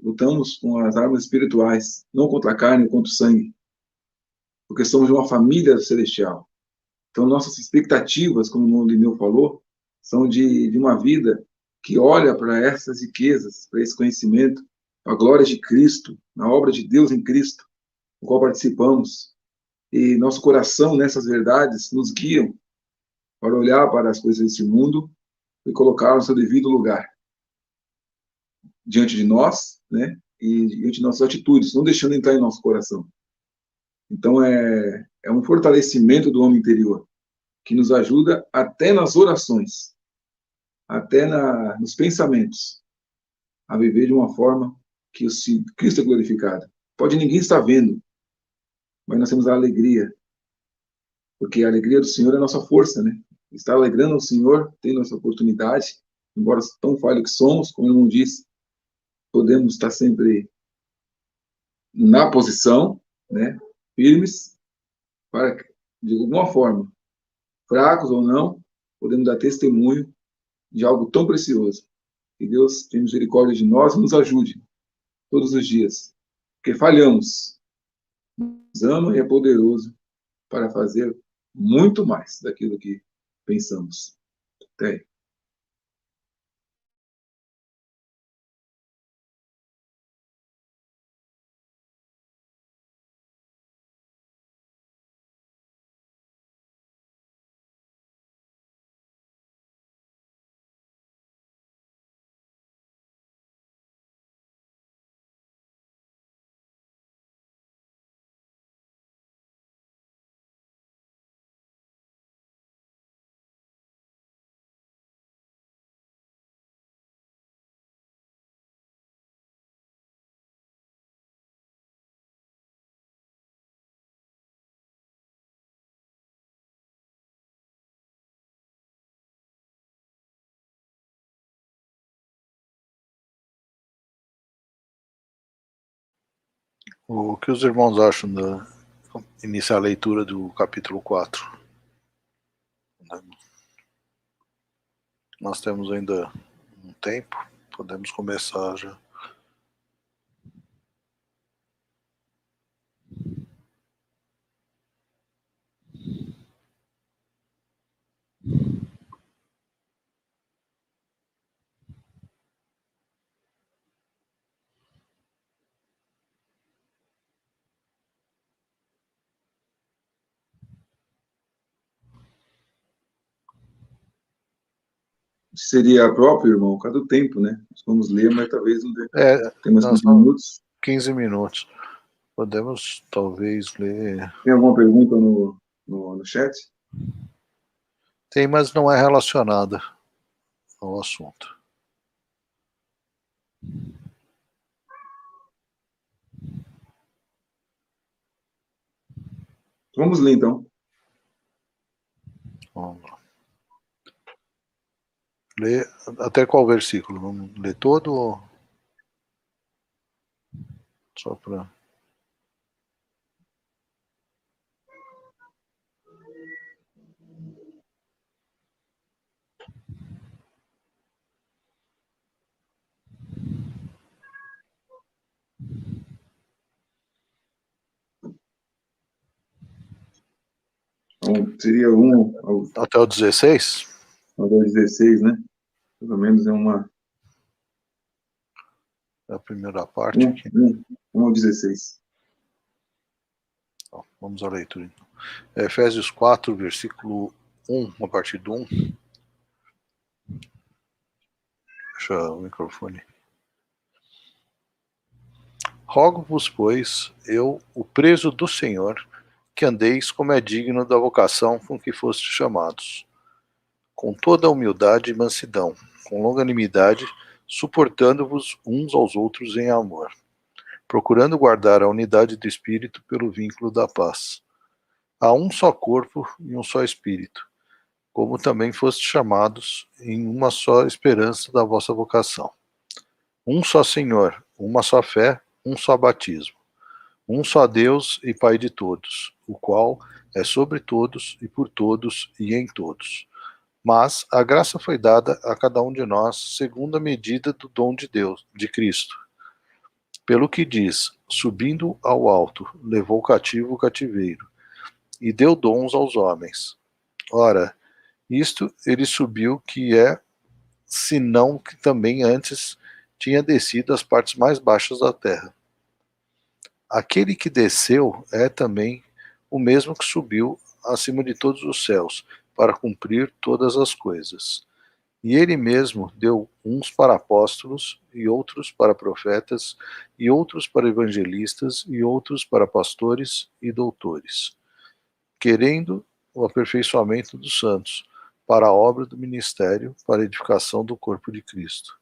Lutamos com as armas espirituais, não contra a carne, contra o sangue. Porque somos de uma família celestial. Então, nossas expectativas, como o irmão Lineu falou, são de uma vida que olha para essas riquezas, para esse conhecimento, a glória de Cristo, na obra de Deus em Cristo, no qual participamos. E nosso coração, nessas verdades, nos guiam para olhar para as coisas desse mundo e colocar no seu devido lugar, diante de nós, né? E diante de nossas atitudes, não deixando entrar em nosso coração. Então, é um fortalecimento do homem interior, que nos ajuda até nas orações, até nos pensamentos, a viver de uma forma que Cristo é glorificado. Pode ninguém estar vendo, mas nós temos a alegria, porque a alegria do Senhor é a nossa força, né? Estar alegrando o Senhor, tendo essa oportunidade, embora tão falho que somos, como o irmão disse, podemos estar sempre na posição, né? Firmes, para que, de alguma forma, fracos ou não, podemos dar testemunho de algo tão precioso. Que Deus tenha misericórdia de nós e nos ajude todos os dias. Porque falhamos. Nos ama e é poderoso para fazer muito mais daquilo que pensamos. Até aí. O que os irmãos acham da iniciar a leitura do capítulo 4? Nós temos ainda um tempo, podemos começar já. Seria próprio, irmão, por causa do tempo, né? Nós vamos ler, mas talvez não dê. Tem mais 15 são minutos. 15 minutos. Podemos, talvez, ler... Tem alguma pergunta no chat? Tem, mas não é relacionada ao assunto. Vamos ler, então. Vamos lá. Lê até qual versículo? Vamos ler todo ou só para... Então, seria 1 Até o 16? ao 16, né? Pelo menos é uma... É a primeira parte aqui. 1 ao 16. Então, vamos à leitura, então. Efésios 4, versículo 1, a partir do 1. Deixa o microfone. Rogo-vos, pois, eu, o preso do Senhor, que andeis como é digno da vocação com que fostes chamados, com toda a humildade e mansidão, com longanimidade, suportando-vos uns aos outros em amor, procurando guardar a unidade do Espírito pelo vínculo da paz. Há um só corpo e um só Espírito, como também fostes chamados em uma só esperança da vossa vocação. Um só Senhor, uma só fé, um só batismo. Um só Deus e Pai de todos, o qual é sobre todos e por todos e em todos. Mas a graça foi dada a cada um de nós segundo a medida do dom de Deus, de Cristo. Pelo que diz, subindo ao alto, levou cativo o cativeiro, e deu dons aos homens. Ora, isto ele subiu que é, senão que também antes tinha descido às partes mais baixas da terra. Aquele que desceu é também o mesmo que subiu acima de todos os céus, para cumprir todas as coisas. E ele mesmo deu uns para apóstolos, e outros para profetas, e outros para evangelistas, e outros para pastores e doutores, querendo o aperfeiçoamento dos santos, para a obra do ministério, para a edificação do corpo de Cristo,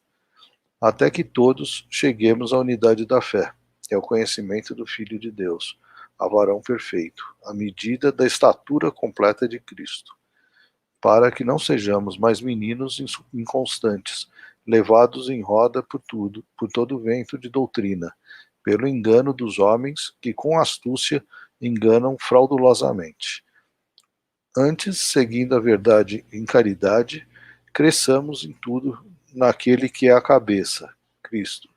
até que todos cheguemos à unidade da fé, que é o conhecimento do Filho de Deus, a varão perfeito, à medida da estatura completa de Cristo, para que não sejamos mais meninos inconstantes, levados em roda por todo vento de doutrina, pelo engano dos homens que com astúcia enganam fraudulosamente. Antes, seguindo a verdade em caridade, cresçamos em tudo naquele que é a cabeça, Cristo,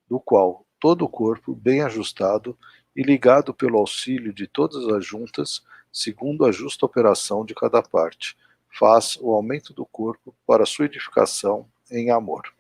do qual todo o corpo, bem ajustado e ligado pelo auxílio de todas as juntas, segundo a justa operação de cada parte, faz o aumento do corpo para a sua edificação em amor.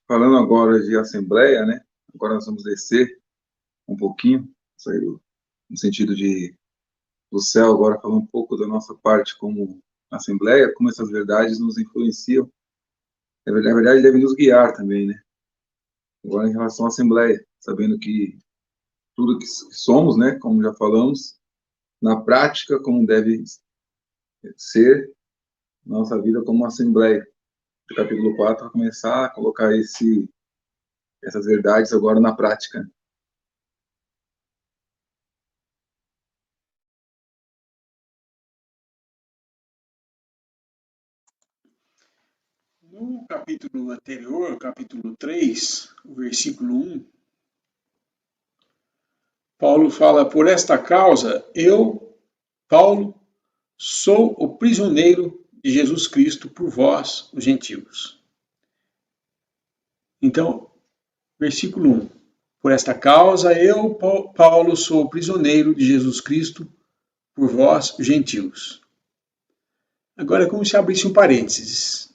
Falando agora de assembleia, né? Agora nós vamos descer um pouquinho, sair no sentido do céu, agora falar um pouco da nossa parte como assembleia, como essas verdades nos influenciam. Na verdade, devem nos guiar também, né? Agora, em relação à assembleia, sabendo que tudo que somos, né? Como já falamos, na prática, como deve ser nossa vida como assembleia. Do capítulo 4, vai começar a colocar essas verdades agora na prática. No capítulo anterior, capítulo 3, o versículo 1, Paulo fala: por esta causa, eu, Paulo, sou o prisioneiro de Jesus Cristo por vós, os gentios. Então, versículo 1. Por esta causa, eu, Paulo, sou o prisioneiro de Jesus Cristo por vós, os gentios. Agora é como se abrisse um parênteses.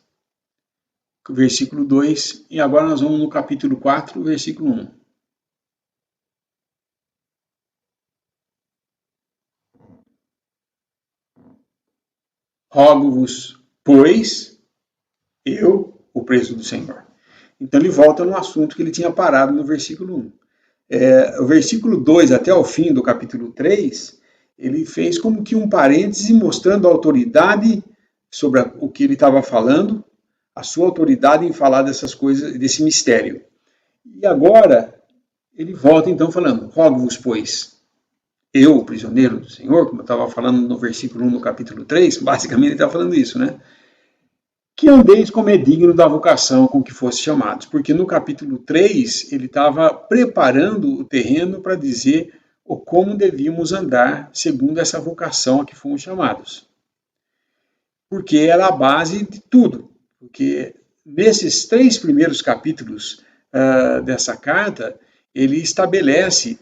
Versículo 2, e agora nós vamos no capítulo 4, versículo 1. Rogo-vos, pois, eu, o preso do Senhor. Então ele volta no assunto que ele tinha parado no versículo 1. O versículo 2 até o fim do capítulo 3, ele fez como que um parêntese mostrando a autoridade sobre o que ele estava falando, a sua autoridade em falar dessas coisas, desse mistério. E agora ele volta então falando: rogo-vos, pois, eu, o prisioneiro do Senhor, como eu estava falando no versículo 1 do capítulo 3, basicamente ele está falando isso, né? Que andeis como é digno da vocação com que fosse chamados. Porque no capítulo 3 ele estava preparando o terreno para dizer o como devíamos andar segundo essa vocação a que fomos chamados. Porque era a base de tudo. Porque nesses 3 primeiros capítulos dessa carta, ele estabelece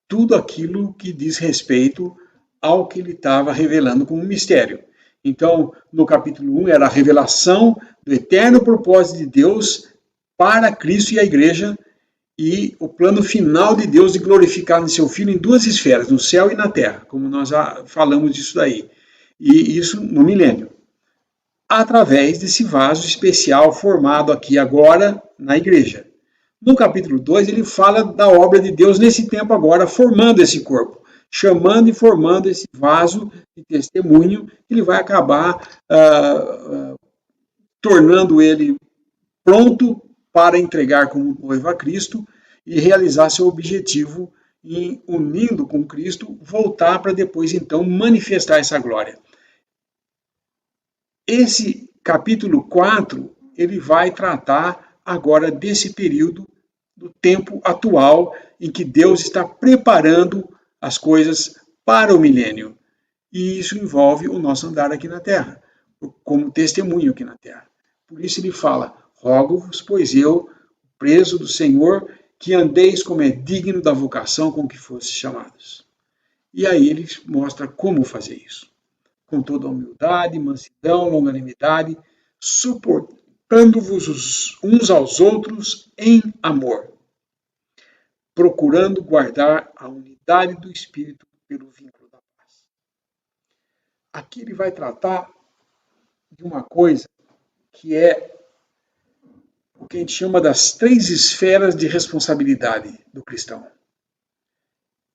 tudo aquilo que diz respeito ao que ele estava revelando como mistério. Então, no capítulo 1 era a revelação do eterno propósito de Deus para Cristo e a igreja e o plano final de Deus de glorificar no seu Filho em 2 esferas, no céu e na terra, como nós já falamos disso daí. E isso no milênio. Através desse vaso especial formado aqui agora na igreja. No capítulo 2, ele fala da obra de Deus nesse tempo agora, formando esse corpo, chamando e formando esse vaso de testemunho, que ele vai acabar tornando ele pronto para entregar como noivo a Cristo e realizar seu objetivo em, unindo com Cristo, voltar para depois então manifestar essa glória. Esse capítulo 4, ele vai tratar agora desse período do tempo atual em que Deus está preparando as coisas para o milênio. E isso envolve o nosso andar aqui na terra, como testemunho aqui na terra. Por isso ele fala: rogo-vos, pois eu, preso do Senhor, que andeis como é digno da vocação com que fostes chamados. E aí ele mostra como fazer isso. Com toda a humildade, mansidão, longanimidade, suportando-vos uns aos outros em amor, procurando guardar a unidade do Espírito pelo vínculo da paz. Aqui ele vai tratar de uma coisa que é o que a gente chama das 3 esferas de responsabilidade do cristão.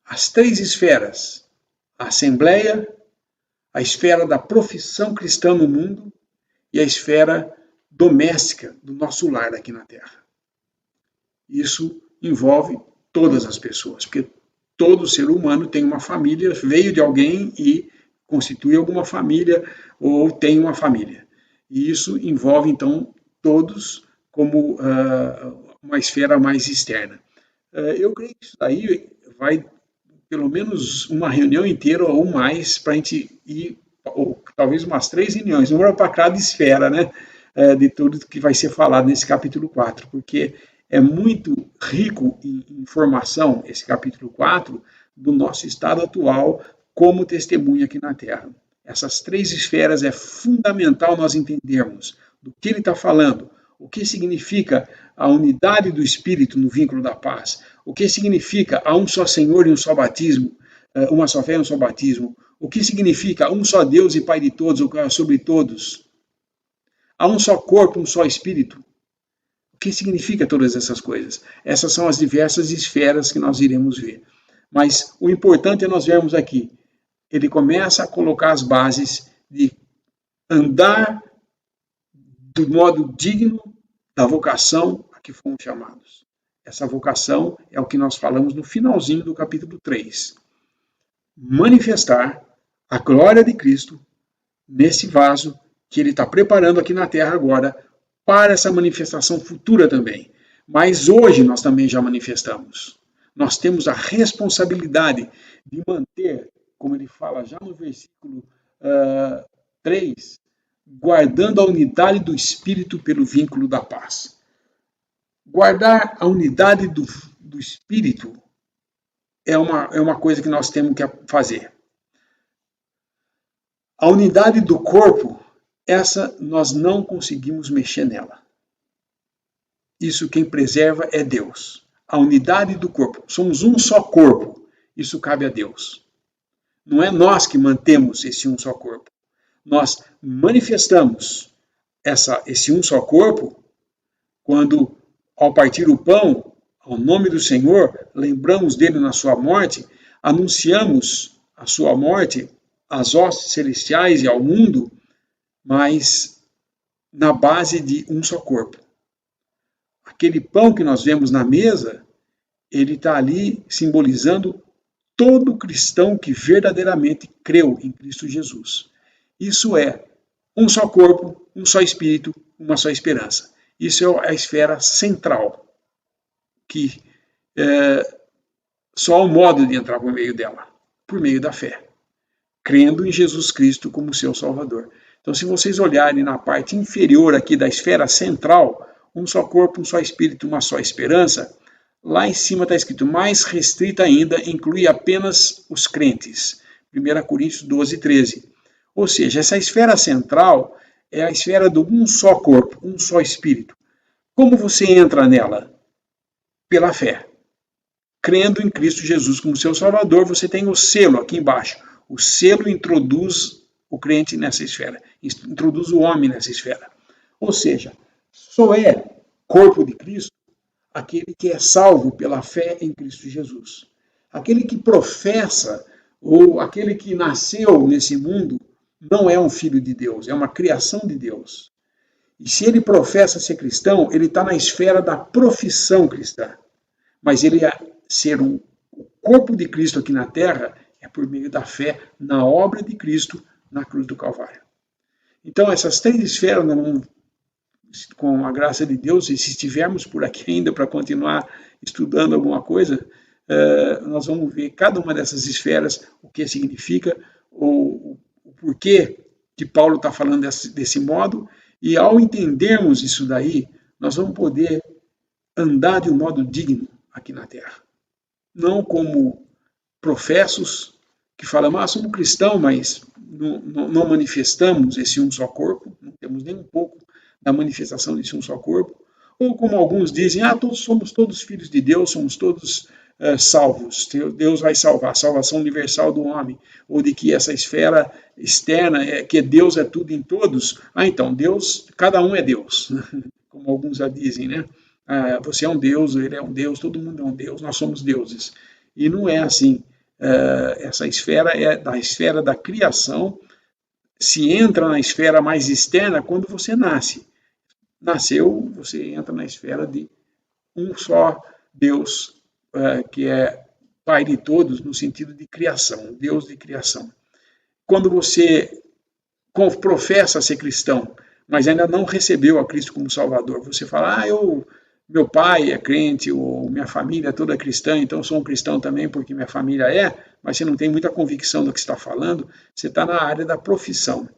As 3 esferas: a assembleia, a esfera da profissão cristã no mundo e a esfera doméstica do nosso lar aqui na Terra. Isso envolve todas as pessoas, porque todo ser humano tem uma família, veio de alguém e constitui alguma família ou tem uma família. E isso envolve, então, todos como uma esfera mais externa. Eu creio que isso aí vai pelo menos uma reunião inteira ou mais para a gente ir, ou talvez umas 3 reuniões, uma para cada esfera, né, de tudo que vai ser falado nesse capítulo 4, porque é muito rico em informação, esse capítulo 4, do nosso estado atual como testemunha aqui na Terra. Essas 3 esferas é fundamental nós entendermos do que ele está falando, o que significa a unidade do Espírito no vínculo da paz, o que significa há um só Senhor e um só batismo, uma só fé e um só batismo, o que significa um só Deus e Pai de todos, sobre todos, há um só corpo, um só Espírito. O que significa todas essas coisas? Essas são as diversas esferas que nós iremos ver. Mas o importante é nós vermos aqui, ele começa a colocar as bases de andar do modo digno da vocação a que fomos chamados. Essa vocação é o que nós falamos no finalzinho do capítulo 3. Manifestar a glória de Cristo nesse vaso que ele está preparando aqui na terra agora para essa manifestação futura também. Mas hoje nós também já manifestamos. Nós temos a responsabilidade de manter, como ele fala já no versículo 3, guardando a unidade do Espírito pelo vínculo da paz. Guardar a unidade do Espírito é uma coisa que nós temos que fazer. A unidade do corpo, essa nós não conseguimos mexer nela. Isso quem preserva é Deus. A unidade do corpo. Somos um só corpo. Isso cabe a Deus. Não é nós que mantemos esse um só corpo. Nós manifestamos esse um só corpo quando, ao partir o pão, ao nome do Senhor, lembramos dele na sua morte, anunciamos a sua morte às hostes celestiais e ao mundo, mas na base de um só corpo. Aquele pão que nós vemos na mesa, ele está ali simbolizando todo cristão que verdadeiramente creu em Cristo Jesus. Isso é um só corpo, um só espírito, uma só esperança. Isso é a esfera central, que só há um modo de entrar por meio dela, por meio da fé, crendo em Jesus Cristo como seu Salvador. Então, se vocês olharem na parte inferior aqui da esfera central, um só corpo, um só espírito, uma só esperança, lá em cima está escrito, mais restrita ainda, inclui apenas os crentes. 1 Coríntios 12, 13. Ou seja, essa esfera central é a esfera do um só corpo, um só espírito. Como você entra nela? Pela fé. Crendo em Cristo Jesus como seu Salvador, você tem o selo aqui embaixo. O selo introduz o crente nessa esfera, introduz o homem nessa esfera. Ou seja, só é corpo de Cristo aquele que é salvo pela fé em Cristo Jesus. Aquele que professa, ou aquele que nasceu nesse mundo, não é um filho de Deus, é uma criação de Deus. E se ele professa ser cristão, ele está na esfera da profissão cristã. Mas ele ser o corpo de Cristo aqui na terra é por meio da fé na obra de Cristo na cruz do Calvário. Então, essas três esferas, com a graça de Deus, e se estivermos por aqui ainda para continuar estudando alguma coisa, nós vamos ver cada uma dessas esferas, o que significa, o porquê que Paulo está falando desse modo, e ao entendermos isso daí, nós vamos poder andar de um modo digno aqui na Terra. Não como professos que falam, somos cristãos, mas não manifestamos esse um só corpo, não temos nem um pouco da manifestação desse um só corpo, ou como alguns dizem, somos todos filhos de Deus, somos todos salvos, Deus vai salvar, a salvação universal do homem, ou de que essa esfera externa, que Deus é tudo em todos, então Deus, cada um é Deus, como alguns já dizem, né? Você é um Deus, ele é um Deus, todo mundo é um Deus, nós somos deuses. E não é assim. Essa esfera é da esfera da criação, se entra na esfera mais externa quando você nasce. Nasceu, você entra na esfera de um só Deus, que é Pai de todos, no sentido de criação, Deus de criação. Quando você professa ser cristão, mas ainda não recebeu a Cristo como Salvador, você fala, meu pai é crente, ou minha família é toda cristã, então eu sou um cristão também porque minha família mas você não tem muita convicção do que está falando, você está na área da profissão.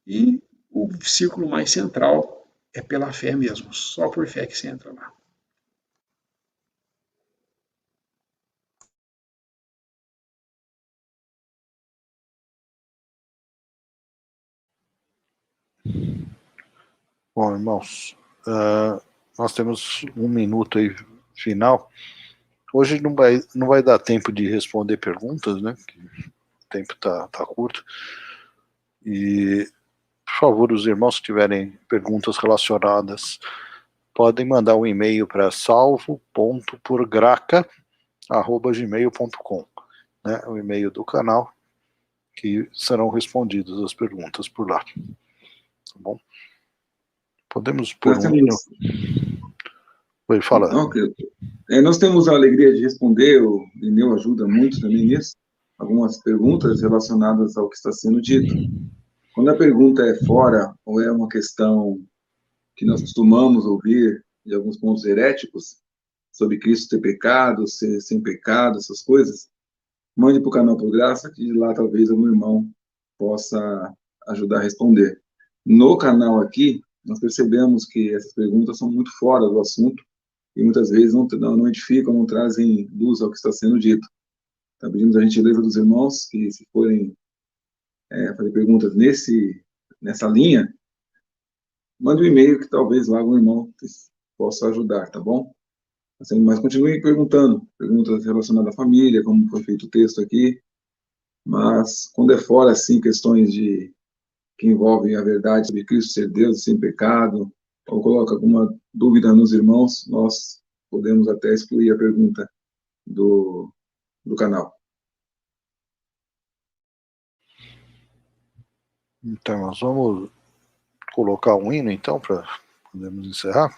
E o círculo mais central é pela fé mesmo, só por fé que você entra lá. Bom, irmãos, nós temos um minuto aí final. Hoje não vai dar tempo de responder perguntas, né? O tempo tá curto. E, por favor, os irmãos que tiverem perguntas relacionadas, podem mandar um e-mail para salvo.porgraca@gmail.com, né? O e-mail do canal, que serão respondidas as perguntas por lá. Tá bom? Podemos por Oi, fala. Okay. Nós temos a alegria de responder, o Lineu ajuda muito também nisso, algumas perguntas relacionadas ao que está sendo dito. Quando a pergunta é fora, ou é uma questão que nós costumamos ouvir de alguns pontos heréticos sobre Cristo ter pecado, ser sem pecado, essas coisas, mande para o canal Por Graça, que de lá talvez algum irmão possa ajudar a responder. No canal aqui, nós percebemos que essas perguntas são muito fora do assunto e muitas vezes não edificam, não trazem luz ao que está sendo dito. Então, pedimos a gentileza dos irmãos que, se forem fazer perguntas nessa linha, mande um e-mail que talvez lá algum irmão possa ajudar, tá bom? Assim, mas continue perguntando, perguntas relacionadas à família, como foi feito o texto aqui, mas quando é fora, assim, questões que envolvem a verdade sobre Cristo ser Deus sem pecado, ou coloca alguma dúvida nos irmãos, nós podemos até excluir a pergunta do canal. Então, nós vamos colocar um hino, então, para podermos encerrar.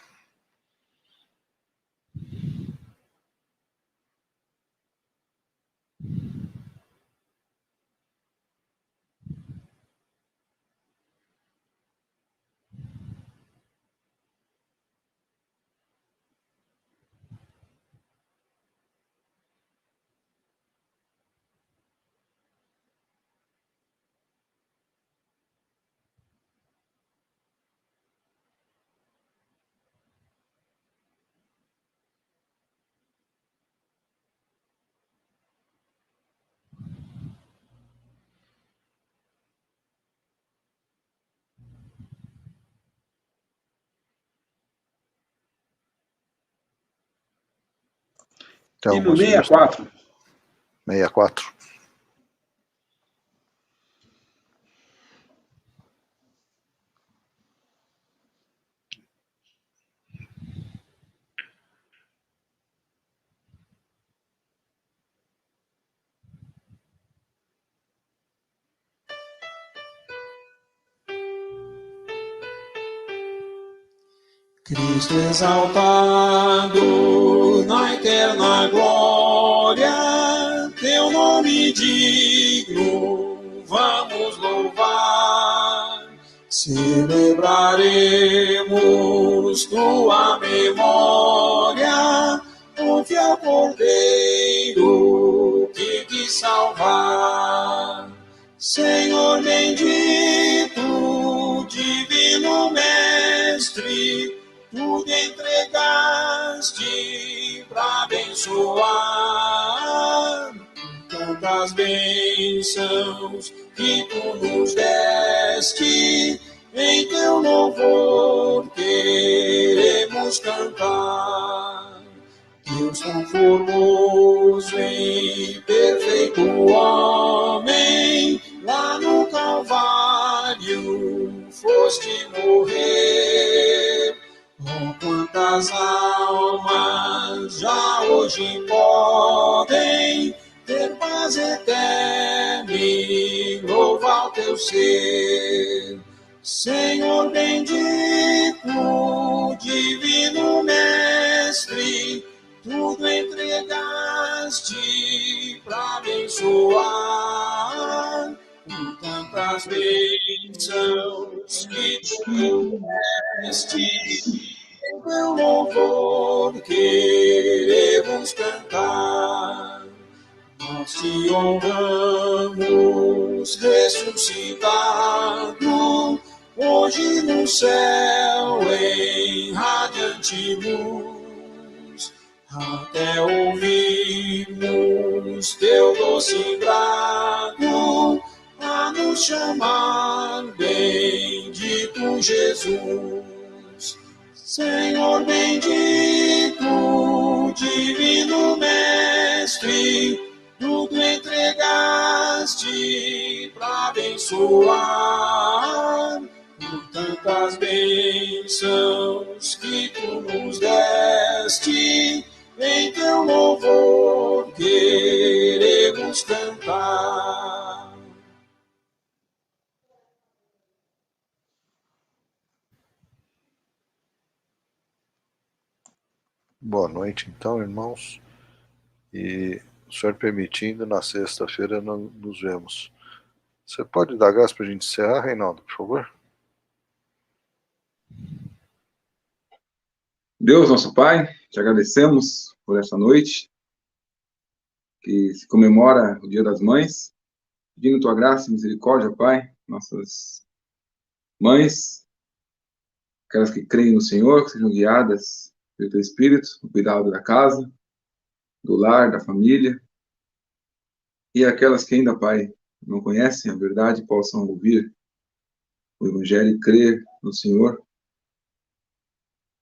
Tem Hino alguma sugestão? 64. 64. Cristo exaltado na eterna glória, teu nome digno vamos louvar. Celebraremos tua memória, o fiel Cordeiro que te salvar. Senhor bendito, divino Mestre, tu te entregaste para abençoar. Tantas bênçãos que tu nos deste, em teu louvor queremos cantar. Deus tão formoso e perfeito homem, lá no Calvário foste morrer. Oh, quantas almas já hoje podem ter paz eterna e louvar o teu ser. Senhor bendito, divino Mestre, tudo entregaste para abençoar. Com tantas bênçãos que tu deste, em teu louvor queremos cantar. Nós te honramos, ressuscitado, hoje no céu em radiante luz. Até ouvirmos teu doce brado a nos chamar, bendito Jesus. Senhor bendito, divino Mestre, tudo entregaste para abençoar. Por tantas bênçãos que tu nos deste, em teu louvor queremos cantar. Boa noite, então, irmãos. E, o Senhor permitindo, na sexta-feira nos vemos. Você pode dar gás para a gente encerrar, Reinaldo, por favor? Deus, nosso Pai, te agradecemos por essa noite, que se comemora o Dia das Mães, pedindo tua graça e misericórdia, Pai, nossas mães, aquelas que creem no Senhor, que sejam guiadas pelo teu Espírito, no cuidado da casa, do lar, da família, e aquelas que ainda, Pai, não conhecem a verdade, possam ouvir o Evangelho e crer no Senhor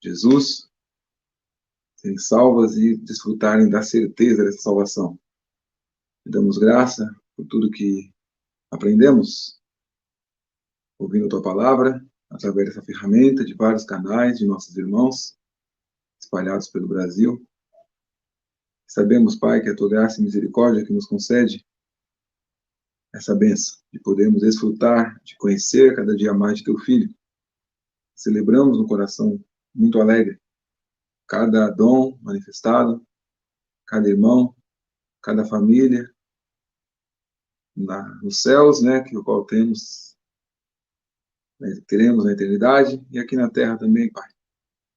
Jesus, serem salvas e desfrutarem da certeza dessa salvação. Te damos graça por tudo que aprendemos, ouvindo a tua palavra, através dessa ferramenta, de vários canais de nossos irmãos, espalhados pelo Brasil. Sabemos, Pai, que a tua graça e misericórdia que nos concede essa bênção, de podermos desfrutar, de conhecer cada dia mais de teu Filho. Celebramos no coração muito alegre cada dom manifestado, cada irmão, cada família, nos céus, né, que o qual temos, teremos na eternidade, e aqui na terra também, Pai.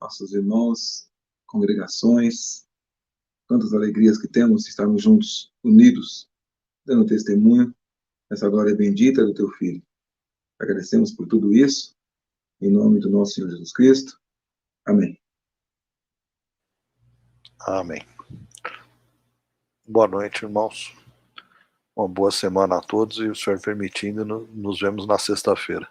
Nossos irmãos, congregações, quantas alegrias que temos de estarmos juntos, unidos, dando testemunho dessa glória bendita do teu Filho. Agradecemos por tudo isso, em nome do nosso Senhor Jesus Cristo. Amém. Amém. Boa noite, irmãos. Uma boa semana a todos e, o Senhor permitindo, nos vemos na sexta-feira.